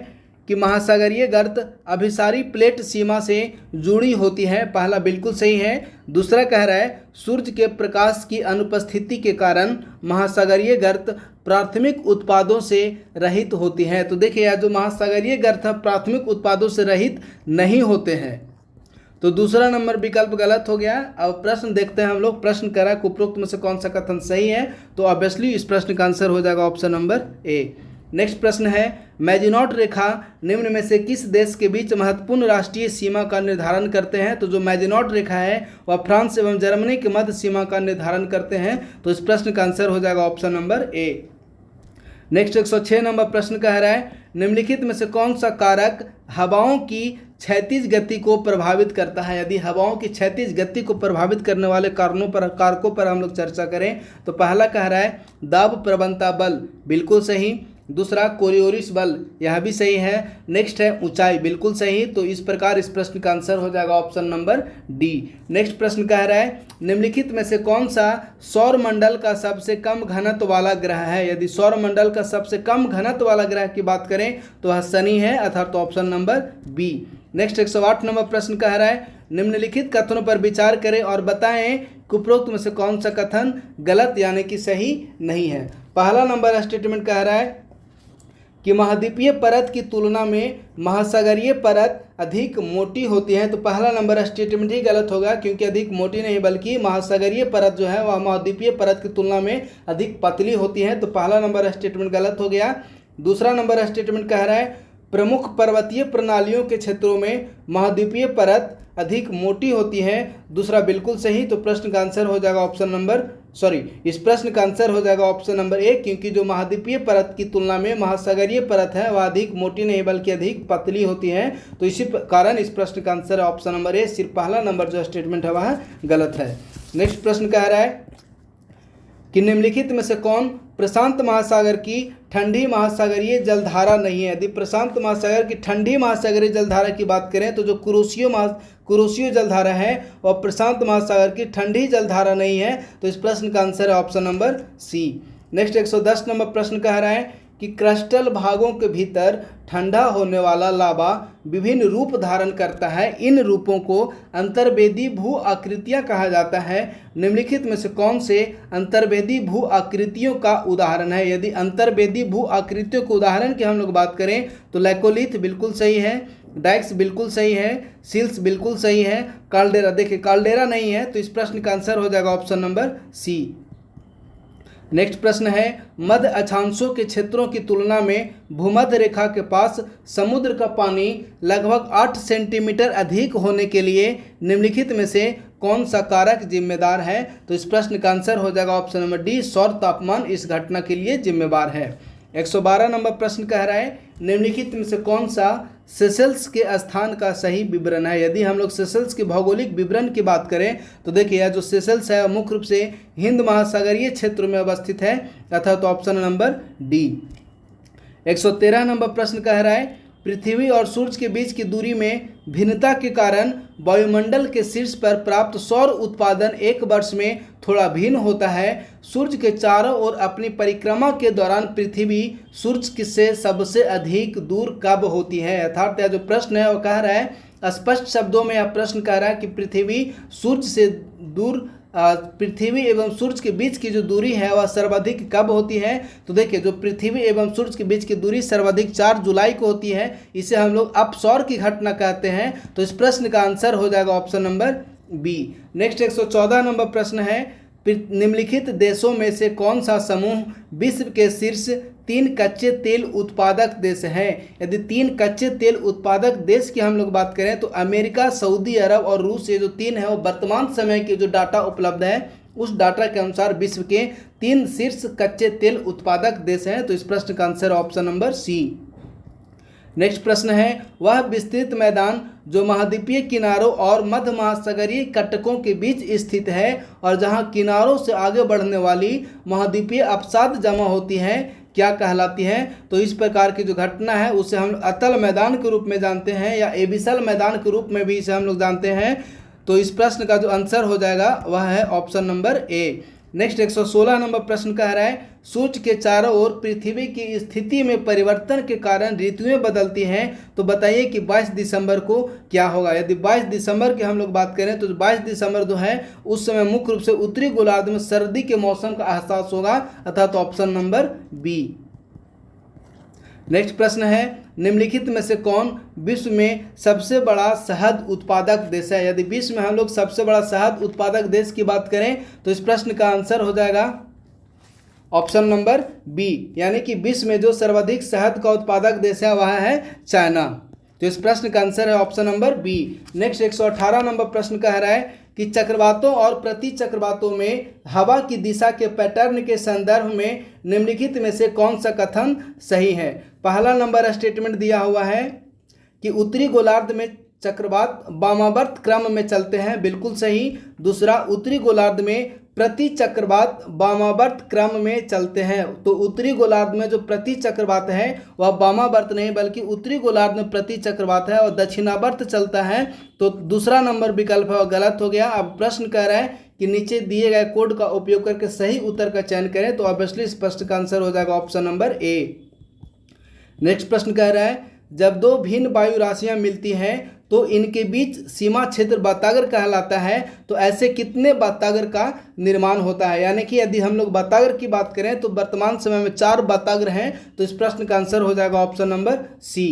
कि महासागरीय गर्त अभिसारी प्लेट सीमा से जुड़ी होती है, पहला बिल्कुल सही है। दूसरा कह रहा है सूर्य के प्रकाश की अनुपस्थिति के कारण महासागरीय गर्त प्राथमिक उत्पादों से रहित होती है। तो देखिए यह जो महासागरीय गर्त है प्राथमिक उत्पादों से रहित नहीं होते हैं, तो दूसरा नंबर विकल्प गलत हो गया। अब प्रश्न देखते हैं हम लोग, प्रश्न करा कि उपरोक्त में से कौन सा कथन सही है, तो ऑब्वियसली इस प्रश्न का आंसर हो जाएगा ऑप्शन नंबर ए। नेक्स्ट प्रश्न है मैजिनॉट रेखा निम्न में से किस देश के बीच महत्वपूर्ण राष्ट्रीय सीमा का निर्धारण करते हैं। तो जो मैजिनॉट रेखा है वह फ्रांस एवं जर्मनी के मध्य सीमा का निर्धारण करते हैं, तो इस प्रश्न का आंसर हो जाएगा option number A. Next 106 number प्रश्न कह रहा है निम्नलिखित में से कौन सा कारक हवाओं की क्षैतिज गति को प्रभावित करता है। यदि हवाओं की क्षैतिज गति को प्रभावित करने वाले कारकों पर हम लोग चर्चा करें तो पहला कह रहा है दाब प्रवणता बल, बिल्कुल सही। दूसरा कोरियोलिस बल, यह भी सही है। नेक्स्ट है ऊंचाई, बिल्कुल सही। तो इस प्रकार इस प्रश्न का आंसर हो जाएगा ऑप्शन नंबर डी। नेक्स्ट प्रश्न कह रहा है निम्नलिखित में से कौन सा सौर मंडल का सबसे कम घनत्व वाला ग्रह है। यदि सौर मंडल का सबसे कम घनत्व वाला ग्रह की बात करें तो वह शनि है, अर्थात option number B. Next 108 number प्रश्न कह रहा है निम्नलिखित कथनों पर विचार करें और बताएं कि उपरोक्त में से कौन सा कथन गलत यानी कि सही नहीं है। पहला नंबर स्टेटमेंट कह रहा है कि महाद्वीपीय परत की तुलना में महासागरीय परत अधिक मोटी होती है। तो पहला नंबर स्टेटमेंट ही गलत होगा, क्योंकि अधिक मोटी नहीं बल्कि महासागरीय परत जो है वह महाद्वीपीय परत की तुलना में अधिक पतली होती है। तो पहला नंबर स्टेटमेंट गलत हो गया। दूसरा नंबर स्टेटमेंट कह रहा है प्रमुख पर्वतीय प्रणालियों के क्षेत्रों में महाद्वीपीय परत अधिक मोटी होती है, दूसरा बिल्कुल सही। तो प्रश्न का आंसर हो जाएगा इस प्रश्न का आंसर हो जाएगा ऑप्शन नंबर ए, क्योंकि जो महाद्वीपीय परत की तुलना में महासागरीय परत है वह अधिक मोटी नहीं बल्कि अधिक पतली होती है। तो इसी कारण इस प्रश्न का आंसर है ऑप्शन नंबर ए, सिर्फ पहला नंबर जो स्टेटमेंट है वह गलत है। नेक्स्ट प्रश्न कह रहा है कि निम्नलिखित में से कौन प्रशांत महासागर की ठंडी महासागरीय जलधारा नहीं है। यदि प्रशांत महासागर की ठंडी महासागरीय जलधारा की बात करें तो जो कुरोशियो जलधारा है वह प्रशांत महासागर की ठंडी जलधारा नहीं है। तो इस प्रश्न का आंसर है option number C. Next 110 number प्रश्न कह रहा है कि क्रिस्टल भागों के भीतर ठंडा होने वाला लावा विभिन्न रूप धारण करता है, इन रूपों को अंतर्वेदी भू आकृतियाँ कहा जाता है। निम्नलिखित में से कौन से अंतर्वेदी भू आकृतियों का उदाहरण है। यदि अंतर्वेदी भू आकृतियों के उदाहरण की हम लोग बात करें तो लैकोलिथ बिल्कुल सही है, डाइक्स बिल्कुल सही है, सिल्स बिल्कुल सही है, काल्डेरा, देखिए काल्डेरा नहीं है। तो इस प्रश्न का आंसर हो जाएगा ऑप्शन नंबर सी। नेक्स्ट प्रश्न है मध्य अक्षांशों के क्षेत्रों की तुलना में भूमध्य रेखा के पास समुद्र का पानी लगभग 8 सेंटीमीटर अधिक होने के लिए निम्नलिखित में से कौन सा कारक जिम्मेदार है। तो इस प्रश्न का आंसर हो जाएगा ऑप्शन नंबर डी, सौर तापमान इस घटना के लिए जिम्मेदार है। 112 नंबर प्रश्न कह रहा है निम्नलिखित में से कौन सा सेशल्स के स्थान का सही विवरण है। यदि हम लोग सेशल्स के भौगोलिक विवरण की बात करें तो देखिए यह जो सेशल्स है मुख्य रूप से हिंद महासागरीय क्षेत्र में अवस्थित है, अर्थात तो ऑप्शन नंबर डी। 113 नंबर प्रश्न कह रहा है पृथ्वी और सूर्य के बीच की दूरी में भिन्नता के कारण वायुमंडल के शीर्ष पर प्राप्त सौर उत्पादन एक वर्ष में थोड़ा भिन्न होता है। सूर्य के चारों ओर अपनी परिक्रमा के दौरान पृथ्वी सूर्य से सबसे अधिक दूर कब होती है। अर्थात यह जो प्रश्न है वो कह रहा है, स्पष्ट शब्दों में यह प्रश्न कह रहा है कि पृथ्वी सूर्य से दूर पृथ्वी एवं सूर्य के बीच की जो दूरी है वह सर्वाधिक कब होती है। तो देखिए जो पृथ्वी एवं सूर्य के बीच की दूरी सर्वाधिक 4 जुलाई को होती है। इसे हम लोग अपसौर की घटना कहते हैं। तो इस प्रश्न का आंसर हो जाएगा option number B. Next 114 number प्रश्न है निम्नलिखित देशों में से कौन सा समूह विश्व के शीर्ष 3 कच्चे तेल उत्पादक देश हैं। यदि 3 कच्चे तेल उत्पादक देश की हम लोग बात करें तो अमेरिका, सऊदी अरब और रूस, ये जो 3 है वो वर्तमान समय के जो डाटा उपलब्ध है उस डाटा के अनुसार विश्व के 3 शीर्ष कच्चे तेल उत्पादक देश हैं। तो इस प्रश्न का answer option number C. Next प्रश्न है वह विस्तृत मैदान जो महाद्वीपीय किनारों और मध्य महासागरीय कटकों के बीच स्थित है और जहां किनारों से आगे बढ़ने वाली महाद्वीपीय अवसाद जमा होती हैं क्या कहलाती है। तो इस प्रकार की जो घटना है उसे हम अतल मैदान के रूप में जानते हैं या एबिसल मैदान के रूप में भी इसे हम लोग जानते हैं। तो इस प्रश्न का जो आंसर हो जाएगा वह है option number A. Next 116 number प्रश्न कह रहा है सूर्य के चारों ओर पृथ्वी की स्थिति में परिवर्तन के कारण ऋतुएं बदलती हैं। तो बताइए कि 22 दिसंबर को क्या होगा। यदि 22 दिसंबर की हम लोग बात करें तो 22 दिसंबर जो है उस समय मुख्य रूप से उत्तरी गोलार्ध में सर्दी के मौसम का एहसास होगा, अर्थात ऑप्शन नंबर बी। नेक्स्ट प्रश्न है निम्नलिखित में से कौन विश्व में सबसे बड़ा शहद उत्पादक देश है। यदि विश्व में हम लोग सबसे बड़ा शहद उत्पादक देश की बात करें तो इस प्रश्न का आंसर हो जाएगा ऑप्शन नंबर बी, यानी कि विश्व में जो सर्वाधिक शहद का उत्पादक देश है वह है चाइना। तो इस प्रश्न का आंसर है option number B. Next 118 number प्रश्न कह रहा है कि चक्रवातों और प्रति चक्रवातों में हवा की दिशा के पैटर्न के संदर्भ में निम्नलिखित में से कौन सा कथन सही है। पहला नंबर स्टेटमेंट दिया हुआ है कि उत्तरी गोलार्ध में चक्रवात वामावर्त क्रम में चलते हैं, बिल्कुल सही। दूसरा, उत्तरी गोलार्ध में प्रति चक्रवात वामावर्त क्रम में चलते हैं। तो उत्तरी गोलार्ध में जो प्रति चक्रवात है वह वामावर्त नहीं बल्कि उत्तरी गोलार्ध में प्रति चक्रवात है और दक्षिणावर्त चलता है। तो दूसरा नंबर विकल्प है वह गलत हो गया। अब प्रश्न कह रहा है कि नीचे दिए गए कोड का उपयोग करके सही उत्तर का चयन करें। तो ऑब्वियसली इस प्रश्न का आंसर हो जाएगा ऑप्शन नंबर ए। नेक्स्ट प्रश्न कह रहा है जब दो भिन्न वायु राशियां मिलती हैं तो इनके बीच सीमा क्षेत्र बातागर कहलाता है। तो ऐसे कितने बातागर का निर्माण होता है। यानी कि यदि हम लोग बातागर की बात करें तो वर्तमान समय में 4 बातागर हैं। तो इस प्रश्न का आंसर हो जाएगा option number C.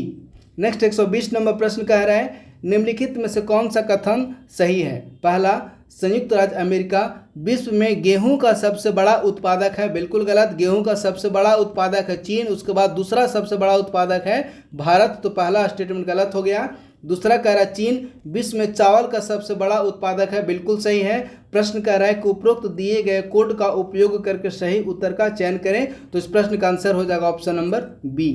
Next 120 number प्रश्न कह रहा है निम्नलिखित में से कौन सा कथन सही है। पहला, संयुक्त राज्य अमेरिका विश्व में गेहूं का सबसे बड़ा उत्पादक है, बिल्कुल गलत। गेहूं का सबसे बड़ा उत्पादक है चीन, उसके बाद दूसरा सबसे बड़ा उत्पादक है भारत। तो पहला स्टेटमेंट गलत हो गया। दूसरा कह रहा है चीन विश्व में चावल का सबसे बड़ा उत्पादक है, बिल्कुल सही है। प्रश्न कह रहा है कि उपरोक्त दिए गए कोड का उपयोग करके सही उत्तर का चयन करें। तो इस प्रश्न का आंसर हो जाएगा ऑप्शन नंबर बी।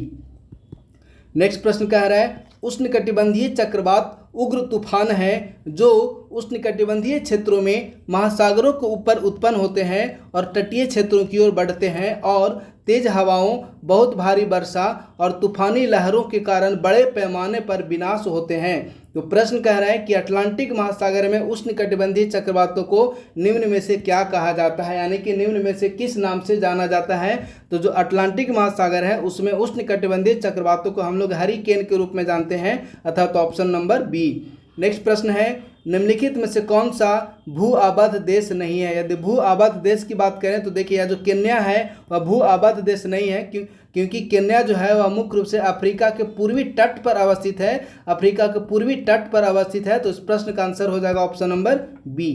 नेक्स्ट प्रश्न कह रहा है उष्णकटिबंधीय चक्रवात उग्र तूफान है जो उष्णकटिबंधीय क्षेत्रों में महासागरों के ऊपर उत्पन्न होते हैं और तटीय क्षेत्रों की ओर बढ़ते हैं और तेज हवाओं, बहुत भारी वर्षा और तूफानी लहरों के कारण बड़े पैमाने पर विनाश होते हैं। तो प्रश्न कह रहा है कि अटलांटिक महासागर में उष्णकटिबंधीय चक्रवातों को निम्न में से क्या कहा जाता है, यानी कि निम्न में से किस नाम से जाना जाता है। तो जो अटलांटिक महासागर है उसमें उष्णकटिबंधीय चक्रवातों को हम लोग हरिकेन के रूप में जानते हैं, अर्थात ऑप्शन नंबर बी। नेक्स्ट प्रश्न है निम्नलिखित में से कौन सा भू आबद्ध देश नहीं है। यदि भू आबद्ध देश की बात करें तो देखिए यह जो केन्या है वह भू आबद्ध देश नहीं है क्योंकि केन्या जो है वह मुख्य रूप से अफ्रीका के पूर्वी तट पर अवस्थित है। अफ्रीका के पूर्वी तट पर अवस्थित है। तो इस प्रश्न का आंसर हो जाएगा ऑप्शन नंबर बी।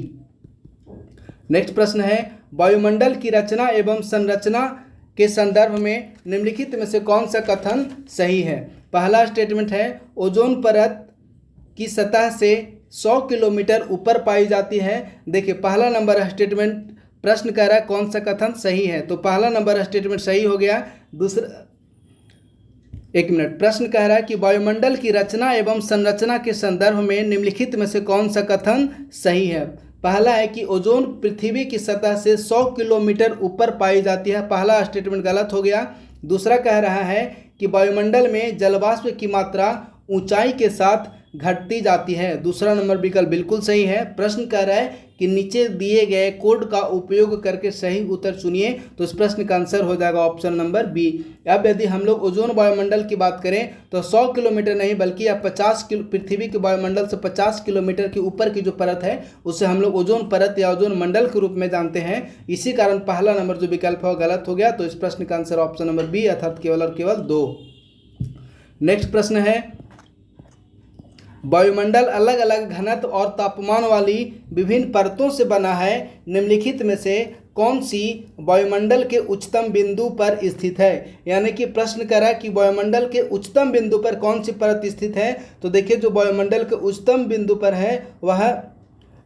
नेक्स्ट प्रश्न है वायुमंडल की रचना एवं संरचना के संदर्भ में निम्नलिखित में से कौन सा कथन सही है। पहला स्टेटमेंट है ओजोन परत की सतह से 100 किलोमीटर ऊपर पाई जाती है। देखिए पहला नंबर स्टेटमेंट प्रश्न कह रहा है कौन सा कथन सही है। तो पहला नंबर स्टेटमेंट सही हो गया। एक मिनट। प्रश्न कह रहा है कि वायुमंडल की रचना एवं संरचना के संदर्भ में निम्नलिखित में से कौन सा कथन सही है। पहला है कि ओजोन पृथ्वी की सतह से 100 किलोमीटर ऊपर पाई जाती है, पहला स्टेटमेंट गलत हो गया। दूसरा कह रहा है कि वायुमंडल में जलवाष्प की मात्रा ऊंचाई के साथ घटती जाती है, दूसरा नंबर विकल्प बिल्कुल सही है। प्रश्न कह रहा है कि नीचे दिए गए कोड का उपयोग करके सही उत्तर चुनिए, तो इस प्रश्न का आंसर हो जाएगा ऑप्शन नंबर बी। अब यदि हम लोग ओजोन वायुमंडल की बात करें तो 100 किलोमीटर नहीं बल्कि अब 50 किलो पृथ्वी के वायुमंडल से 50 किलोमीटर के ऊपर की जो परत है उसे हम लोग ओजोन परत या ओजोन मंडल के रूप में जानते हैं। इसी कारण पहला नंबर जो विकल्प है वो गलत हो गया, तो इस प्रश्न का आंसर ऑप्शन नंबर बी अर्थात केवल और केवल 2। नेक्स्ट प्रश्न है, वायुमंडल अलग अलग घनत्व और तापमान वाली विभिन्न परतों से बना है, निम्नलिखित में से कौन सी वायुमंडल के उच्चतम बिंदु पर स्थित है। यानी कि प्रश्न करा कि वायुमंडल के उच्चतम बिंदु पर कौन सी परत स्थित है, तो देखिए जो वायुमंडल के उच्चतम बिंदु पर है वह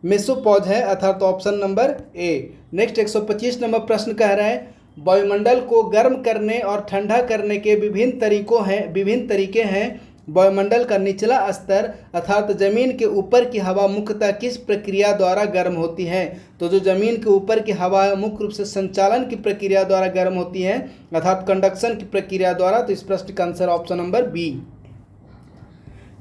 मेसोपॉज है अर्थात option number A. Next 125 number प्रश्न कह रहा है, वायुमंडल को गर्म करने और ठंडा करने के विभिन्न तरीके हैं। वायुमंडल का निचला स्तर अर्थात जमीन के ऊपर की हवा मुख्यतः किस प्रक्रिया द्वारा गर्म होती है। तो जो जमीन के ऊपर की हवा मुख्य रूप से संचालन की प्रक्रिया द्वारा गर्म होती है अर्थात कंडक्शन की प्रक्रिया द्वारा, तो इस प्रश्न का answer option number B.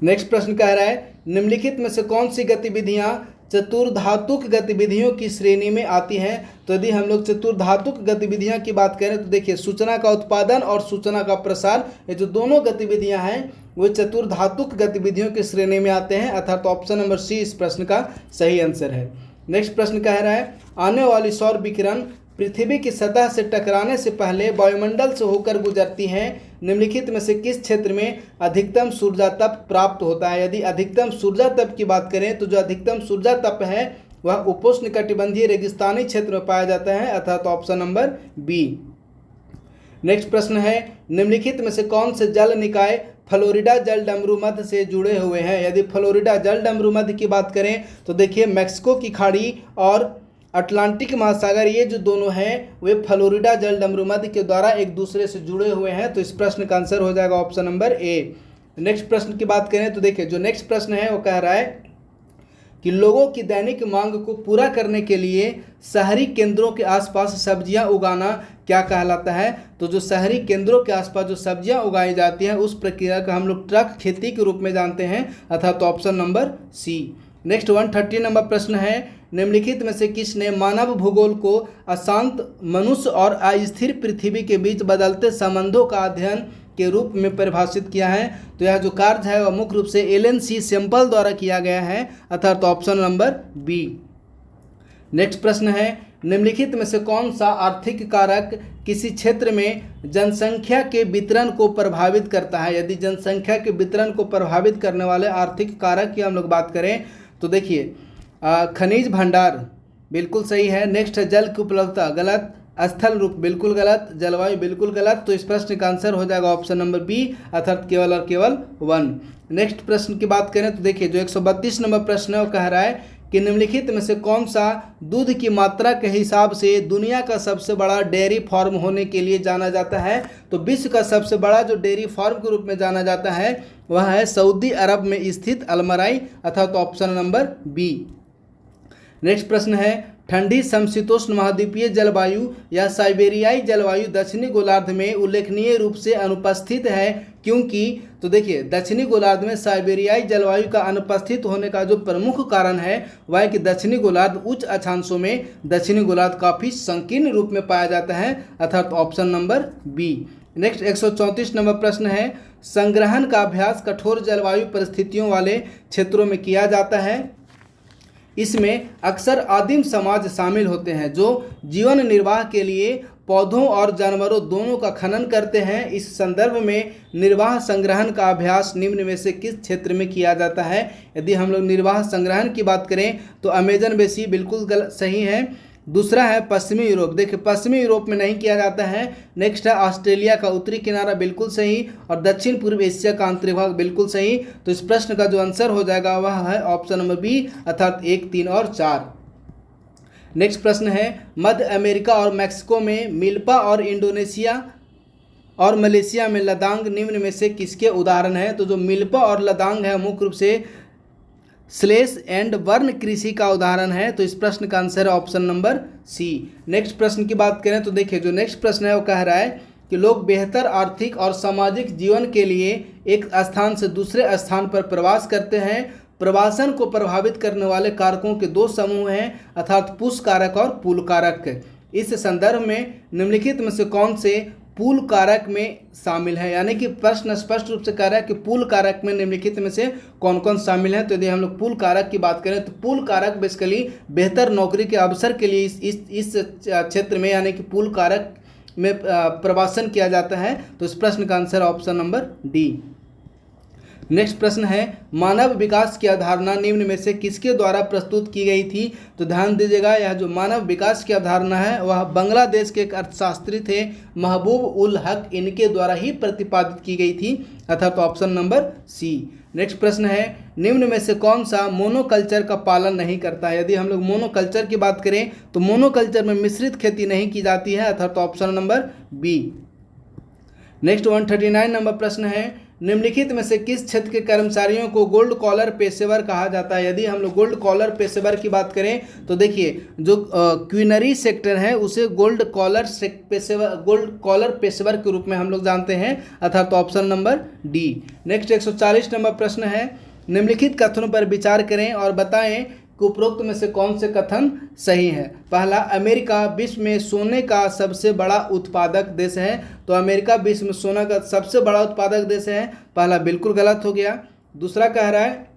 Next प्रश्न कह रहा है, निम्नलिखित में से कौन सी गतिविधियां चतुर्धातुक गतिविधियों की श्रेणी में आती हैं। तो यदि हम लोग चतुर्धातुक गतिविधियां की बात करें तो देखिए सूचना का उत्पादन और सूचना का प्रसार, ये जो दोनों गतिविधियां हैं वो चतुर्धातुक गतिविधियों की श्रेणी में आते हैं अर्थात ऑप्शन नंबर सी इस प्रश्न का सही आंसर है। नेक्स्ट प्रश्न कह रहा है, आने वाली सौर विकिरण पृथ्वी की सतह से टकराने से पहले वायुमंडल से होकर गुजरती हैं, निम्नलिखित में से किस क्षेत्र में अधिकतम सूर्या तप प्राप्त होता है। यदि अधिकतम सूर्या तप की बात करें तो जो अधिकतम सूर्या तप है वह उपोष्णकटिबंधीय रेगिस्तानी क्षेत्र में पाया जाता है अर्थात ऑप्शन नंबर बी। नेक्स्ट प्रश्न है, निम्नलिखित में से कौन से जल निकाय फ्लोरिडा जल डमरू मध्य से जुड़े हुए हैं। यदि फ्लोरिडा जल डमरू मध्य की बात करें तो देखिए मैक्सिको की खाड़ी और अटलांटिक महासागर ये जो दोनों हैं वे फ्लोरिडा जल डमरू मध्य के द्वारा एक दूसरे से जुड़े हुए हैं, तो इस प्रश्न का आंसर हो जाएगा ऑप्शन नंबर ए। नेक्स्ट प्रश्न की बात करें तो देखिए जो नेक्स्ट प्रश्न है वो कह रहा है कि लोगों की दैनिक मांग को पूरा करने के लिए शहरी केंद्रों के आसपास सब्जियां उगाना क्या कहलाता है। तो जो शहरी केंद्रों के आसपास जो सब्जियां उगाई जाती हैं उस प्रक्रिया का हम लोग ट्रक खेती के रूप में जानते हैं अर्थात option number C. Next 130 number प्रश्न है, निम्नलिखित में से किसने मानव भूगोल को अशांत मनुष्य और अस्थिर पृथ्वी के बीच बदलते संबंधों का अध्ययन के रूप में परिभाषित किया है। तो यह जो कार्य है वह मुख्य रूप से एलन सी सैंपल द्वारा किया गया है अर्थात ऑप्शन नंबर बी। नेक्स्ट प्रश्न है, निम्नलिखित में से कौन सा आर्थिक कारक किसी क्षेत्र में जनसंख्या के वितरण को प्रभावित करता है। यदि जनसंख्या के वितरण को प्रभावित करने वाले आर्थिक कारक की हम लोग बात करें तो देखिए खनिज भंडार बिल्कुल सही है। नेक्स्ट है जल की उपलब्धता गलत, स्थल रूप बिल्कुल गलत, जलवायु बिल्कुल गलत, तो इस प्रश्न का आंसर हो जाएगा ऑप्शन नंबर बी अर्थात केवल और केवल 1। नेक्स्ट प्रश्न की बात करें तो देखिए जो 132 नंबर प्रश्न है वो कह रहा है कि निम्नलिखित में से कौन सा दूध की मात्रा के हिसाब से दुनिया का सबसे बड़ा डेयरी फार्म होने के लिए जाना जाता है। तो विश्व का सबसे बड़ा जो डेयरी फार्म के रूप में जाना जाता है वह है सऊदी अरब में स्थित अलमराई अर्थात ऑप्शन नंबर बी। नेक्स्ट प्रश्न है, ठंडी समशीतोष्ण महाद्वीपीय जलवायु या साइबेरियाई जलवायु दक्षिणी गोलार्ध में उल्लेखनीय रूप से अनुपस्थित है क्योंकि। तो देखिए दक्षिणी गोलार्ध में साइबेरियाई जलवायु का अनुपस्थित होने का जो प्रमुख कारण है वह है कि दक्षिणी गोलार्ध उच्च अक्षांशों में दक्षिणी गोलार्ध काफ़ी संकीर्ण रूप में पाया जाता है अर्थात option number B. Next 134 number प्रश्न है, संग्रहण का अभ्यास कठोर जलवायु परिस्थितियों वाले क्षेत्रों में किया जाता है। इसमें अक्सर आदिम समाज शामिल होते हैं जो जीवन निर्वाह के लिए पौधों और जानवरों दोनों का खनन करते हैं। इस संदर्भ में निर्वाह संग्रहण का अभ्यास निम्न में से किस क्षेत्र में किया जाता है। यदि हम लोग निर्वाह संग्रहण की बात करें तो अमेजन बेसी बिल्कुल सही है। दूसरा है पश्चिमी यूरोप, देखिए पश्चिमी यूरोप में नहीं किया जाता है। नेक्स्ट है ऑस्ट्रेलिया का उत्तरी किनारा बिल्कुल सही और दक्षिण पूर्व एशिया का अंतर्भाग बिल्कुल सही। तो इस प्रश्न का जो आंसर हो जाएगा वह है ऑप्शन नंबर बी अर्थात 1, 3 और 4। नेक्स्ट प्रश्न है, मध्य अमेरिका और मैक्सिको में मिल्पा और इंडोनेशिया और मलेशिया में लदांग निम्न में से किसके उदाहरण हैं? तो जो मिल्पा और लदांग है मुख्य रूप से स्लेश एंड बर्न कृषि का उदाहरण है। तो इस प्रश्न का आंसर है ऑप्शन नंबर सी। नेक्स्ट प्रश्न की बात करें तो देखिए जो नेक्स्ट प्रश्न है वो कह रहा है कि लोग बेहतर आर्थिक और सामाजिक जीवन के लिए एक स्थान से दूसरे स्थान पर प्रवास करते हैं। प्रवासन को प्रभावित करने वाले कारकों के दो समूह हैं अर्थात पुश कारक और पुल कारक। इस संदर्भ में निम्नलिखित में से कौन से पुल कारक में शामिल है? यानी कि प्रश्न स्पष्ट रूप से कह रहा है कि पुल कारक में निम्नलिखित में से कौन कौन शामिल है। तो यदि हम लोग पुल कारक की बात करें तो पुल कारक बेसिकली बेहतर नौकरी के अवसर के लिए इस क्षेत्र में यानी कि पुल कारक में प्रवासन किया जाता है। तो इस प्रश्न का answer option number D. Next प्रश्न है मानव विकास की अवधारणा निम्न में से किसके द्वारा प्रस्तुत की गई थी? तो ध्यान दीजिएगा यह जो मानव विकास की अवधारणा है वह बांग्लादेश के एक अर्थशास्त्री थे महबूब उल हक, इनके द्वारा ही प्रतिपादित की गई थी अर्थात ऑप्शन नंबर सी। नेक्स्ट प्रश्न है निम्न में से कौन सा मोनोकल्चर का पालन नहीं करता है? यदि हम लोग मोनोकल्चर की बात करें तो मोनोकल्चर में मिश्रित खेती नहीं की जाती है अर्थात option number B. Next 139 number प्रश्न है निम्नलिखित में से किस क्षेत्र के कर्मचारियों को गोल्ड कॉलर पेशेवर कहा जाता है? यदि हम लोग गोल्ड कॉलर पेशेवर की बात करें तो देखिए जो क्वीनरी सेक्टर है उसे गोल्ड कॉलर पेशेवर के रूप में हम लोग जानते हैं अर्थात option number D. Next 140 number प्रश्न है निम्नलिखित कथनों पर विचार करें और बताएं कि उपरोक्त में से कौन से कथन सही है। पहला, अमेरिका विश्व में सोने का सबसे बड़ा उत्पादक देश है। तो अमेरिका विश्व में सोना का सबसे बड़ा उत्पादक देश है, पहला बिल्कुल गलत हो गया। दूसरा कह रहा है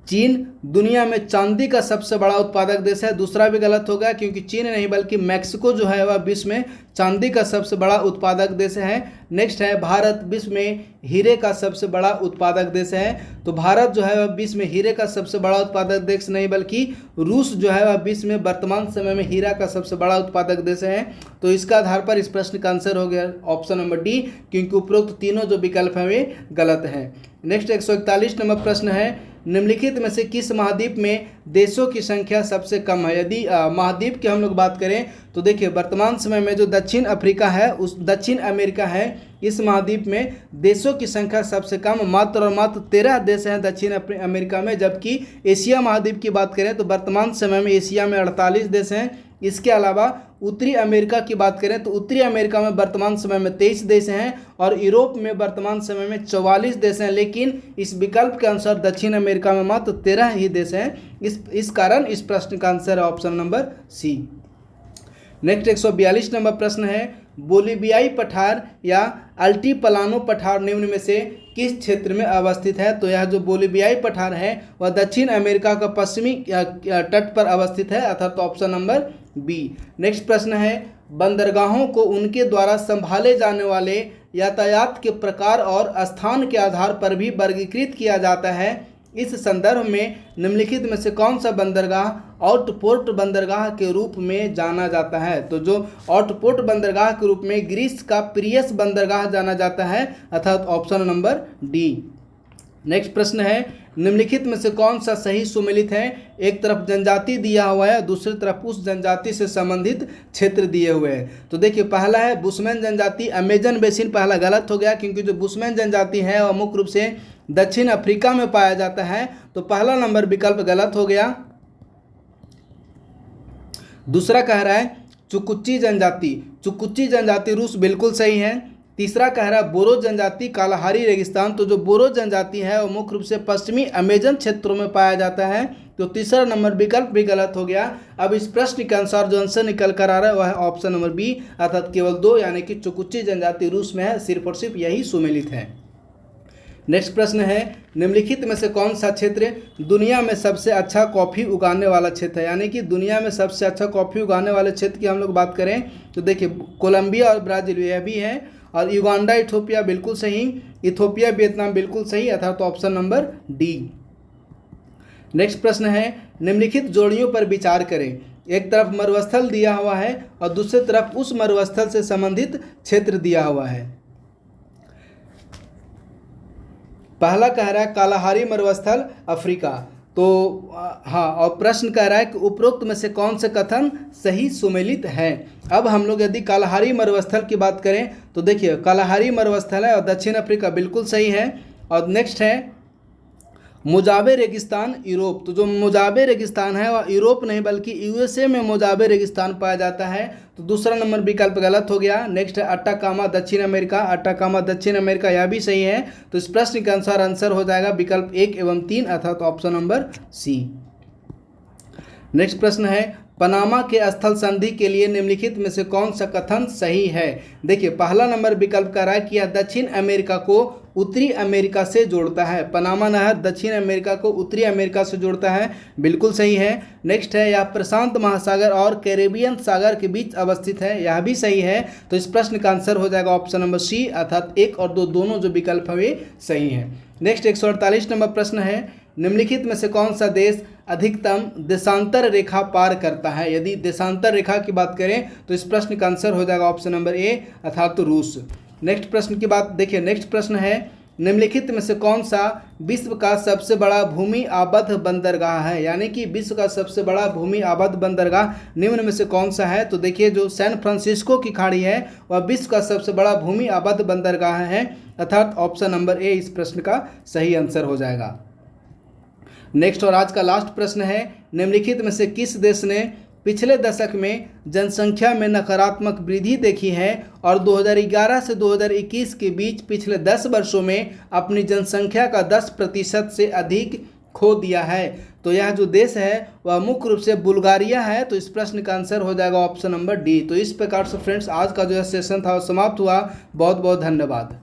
चीन दुनिया में चांदी का सबसे बड़ा उत्पादक देश है, दूसरा भी गलत हो गया क्योंकि चीन नहीं बल्कि मैक्सिको जो है वह विश्व में चांदी का सबसे बड़ा उत्पादक देश है। नेक्स्ट है भारत विश्व में हीरे का सबसे बड़ा उत्पादक देश है। तो भारत जो है वह विश्व में हीरे का सबसे बड़ा उत्पादक देश नहीं बल्कि रूस जो है वह विश्व में वर्तमान समय में हीरा का सबसे बड़ा उत्पादक देश है। तो इसका आधार पर इस प्रश्न का आंसर हो गया ऑप्शन नंबर डी क्योंकि उपरोक्त तीनों जो विकल्प हैं वे गलत हैं। नेक्स्ट 141 नंबर प्रश्न है निम्नलिखित में से किस महाद्वीप में देशों की संख्या सबसे कम है? यदि महाद्वीप की हम लोग बात करें तो देखिए वर्तमान समय में जो दक्षिण अफ्रीका है उस दक्षिण अमेरिका है इस महाद्वीप में देशों की संख्या सबसे कम मात्र और मात्र 13 देश हैं दक्षिण अमेरिका में। जबकि एशिया महाद्वीप की बात करें तो वर्तमान समय में एशिया में 48 देश हैं। इसके अलावा उत्तरी अमेरिका की बात करें तो उत्तरी अमेरिका में वर्तमान समय में 23 देश हैं और यूरोप में वर्तमान समय में 44 देश हैं, लेकिन इस विकल्प के अनुसार दक्षिण अमेरिका में मात्र 13 ही देश हैं। इस कारण इस प्रश्न का आंसर है option number C. Next 142 number प्रश्न है बोलिवियाई पठार या अल्टीप्लानो पठार निम्न में से किस क्षेत्र में अवस्थित है? तो यह जो बोलिवियाई पठार है वह दक्षिण अमेरिका का पश्चिमी तट पर अवस्थित है अर्थात ऑप्शन नंबर बी। नेक्स्ट प्रश्न है बंदरगाहों को उनके द्वारा संभाले जाने वाले यातायात के प्रकार और स्थान के आधार पर भी वर्गीकृत किया जाता है। इस संदर्भ में निम्नलिखित में से कौन सा बंदरगाह आउटपोर्ट बंदरगाह के रूप में जाना जाता है? तो जो आउटपोर्ट बंदरगाह के रूप में ग्रीस का पिरियस बंदरगाह जाना जाता है अर्थात ऑप्शन नंबर डी। नेक्स्ट प्रश्न है निम्नलिखित में से कौन सा सही सुमेलित है? एक तरफ जनजाति दिया हुआ है, दूसरी तरफ उस जनजाति से संबंधित क्षेत्र दिए हुए हैं। तो देखिए पहला है बुशमैन जनजाति अमेजन बेसिन, पहला गलत हो गया क्योंकि जो बुशमैन जनजाति है वह मुख्य रूप से दक्षिण अफ्रीका में पाया जाता है, तो पहला नंबर विकल्प गलत हो गया। दूसरा कह रहा है चुकुच्ची जनजाति रूस, बिल्कुल सही है। तीसरा कह रहा है बोरो जनजाति कालाहारी रेगिस्तान, तो जो बोरो जनजाति है वो मुख्य रूप से पश्चिमी अमेजन क्षेत्रों में पाया जाता है, तो तीसरा नंबर विकल्प भी गलत हो गया। अब इस प्रश्न के अनुसार जो आंसर निकल कर आ रहा है वह है ऑप्शन नंबर बी अर्थात केवल 2 यानी कि चुकुच्ची जनजाति रूस में है, सिर्फ और सिर्फ यही सुमेलित है। नेक्स्ट प्रश्न है निम्नलिखित में से कौन सा क्षेत्र दुनिया में सबसे अच्छा कॉफ़ी उगाने वाला क्षेत्र है? यानी कि दुनिया में सबसे अच्छा कॉफ़ी उगाने वाले क्षेत्र की हम लोग बात करें तो देखिए कोलंबिया और ब्राज़ील यह भी है, और युगांडा इथोपिया बिल्कुल सही, इथोपिया वियतनाम बिल्कुल सही अर्थात ऑप्शन नंबर डी। नेक्स्ट प्रश्न है निम्नलिखित जोड़ियों पर विचार करें। एक तरफ मरुस्थल दिया हुआ है और दूसरी तरफ उस मरुस्थल से संबंधित क्षेत्र दिया हुआ है। पहला कह रहा है कालाहारी मरुस्थल अफ्रीका, तो हाँ, और प्रश्न कह रहा है कि उपरोक्त में से कौन से कथन सही सुमेलित है। अब हम लोग यदि कालाहारी मरुस्थल की बात करें तो देखिए कालाहारी मरुस्थल है और दक्षिण अफ्रीका बिल्कुल सही है। और नेक्स्ट है मोजाबे रेगिस्तान यूरोप। तो जो मोजाबे रेगिस्तान है वह यूरोप नहीं बल्कि यूएसए में मोजाबे रेगिस्तान पाया जाता है, तो दूसरा नंबर विकल्प गलत हो गया। नेक्स्ट है अट्टाकामा दक्षिण अमेरिका। अट्टाकामा दक्षिण अमेरिका यह भी सही है। तो इस प्रश्न के अनुसार आंसर हो जाएगा विकल्प 1 एवं 3 अर्थात ऑप्शन नंबर सी। नेक्स्ट प्रश्न है पनामा के स्थल संधि के लिए निम्नलिखित में से कौन सा कथन सही है। देखिए पहला नंबर विकल्प कह रहा है कि यह दक्षिण अमेरिका को उत्तरी अमेरिका से जोड़ता है। पनामा नहर दक्षिण अमेरिका को उत्तरी अमेरिका से जोड़ता है, बिल्कुल सही है। नेक्स्ट है यह प्रशांत महासागर और कैरेबियन सागर के बीच अवस्थित है, यह भी सही है। तो इस प्रश्न का आंसर हो जाएगा ऑप्शन नंबर सी अर्थात 1 और 2 दोनों जो विकल्प है वे सही है। नेक्स्ट 148 नंबर प्रश्न है निम्नलिखित में से कौन सा देश अधिकतम देशांतर रेखा पार करता है। यदि देशांतर रेखा की बात करें तो इस प्रश्न का आंसर हो जाएगा ऑप्शन नंबर ए अर्थात तो रूस। नेक्स्ट प्रश्न की बात देखिए, नेक्स्ट प्रश्न है निम्नलिखित में से कौन सा विश्व का सबसे बड़ा भूमि आबद्ध बंदरगाह है। यानी कि विश्व का सबसे बड़ा भूमि आबद्ध बंदरगाह निम्न में से कौन सा है। तो देखिए जो सैन फ्रांसिस्को की खाड़ी है वह विश्व का सबसे बड़ा भूमि आबद्ध बंदरगाह है अर्थात ऑप्शन नंबर ए इस प्रश्न का सही आंसर हो जाएगा। नेक्स्ट और आज का लास्ट प्रश्न है निम्नलिखित में से किस देश ने पिछले दशक में जनसंख्या में नकारात्मक वृद्धि देखी है और 2011 से 2021 के बीच पिछले 10 वर्षों में अपनी जनसंख्या का 10% से अधिक खो दिया है। तो यह जो देश है वह मुख्य रूप से बुल्गारिया है। तो इस प्रश्न का आंसर हो जाएगा ऑप्शन नंबर डी। तो इस प्रकार से फ्रेंड्स आज का जो सेशन था वो समाप्त हुआ। बहुत बहुत धन्यवाद।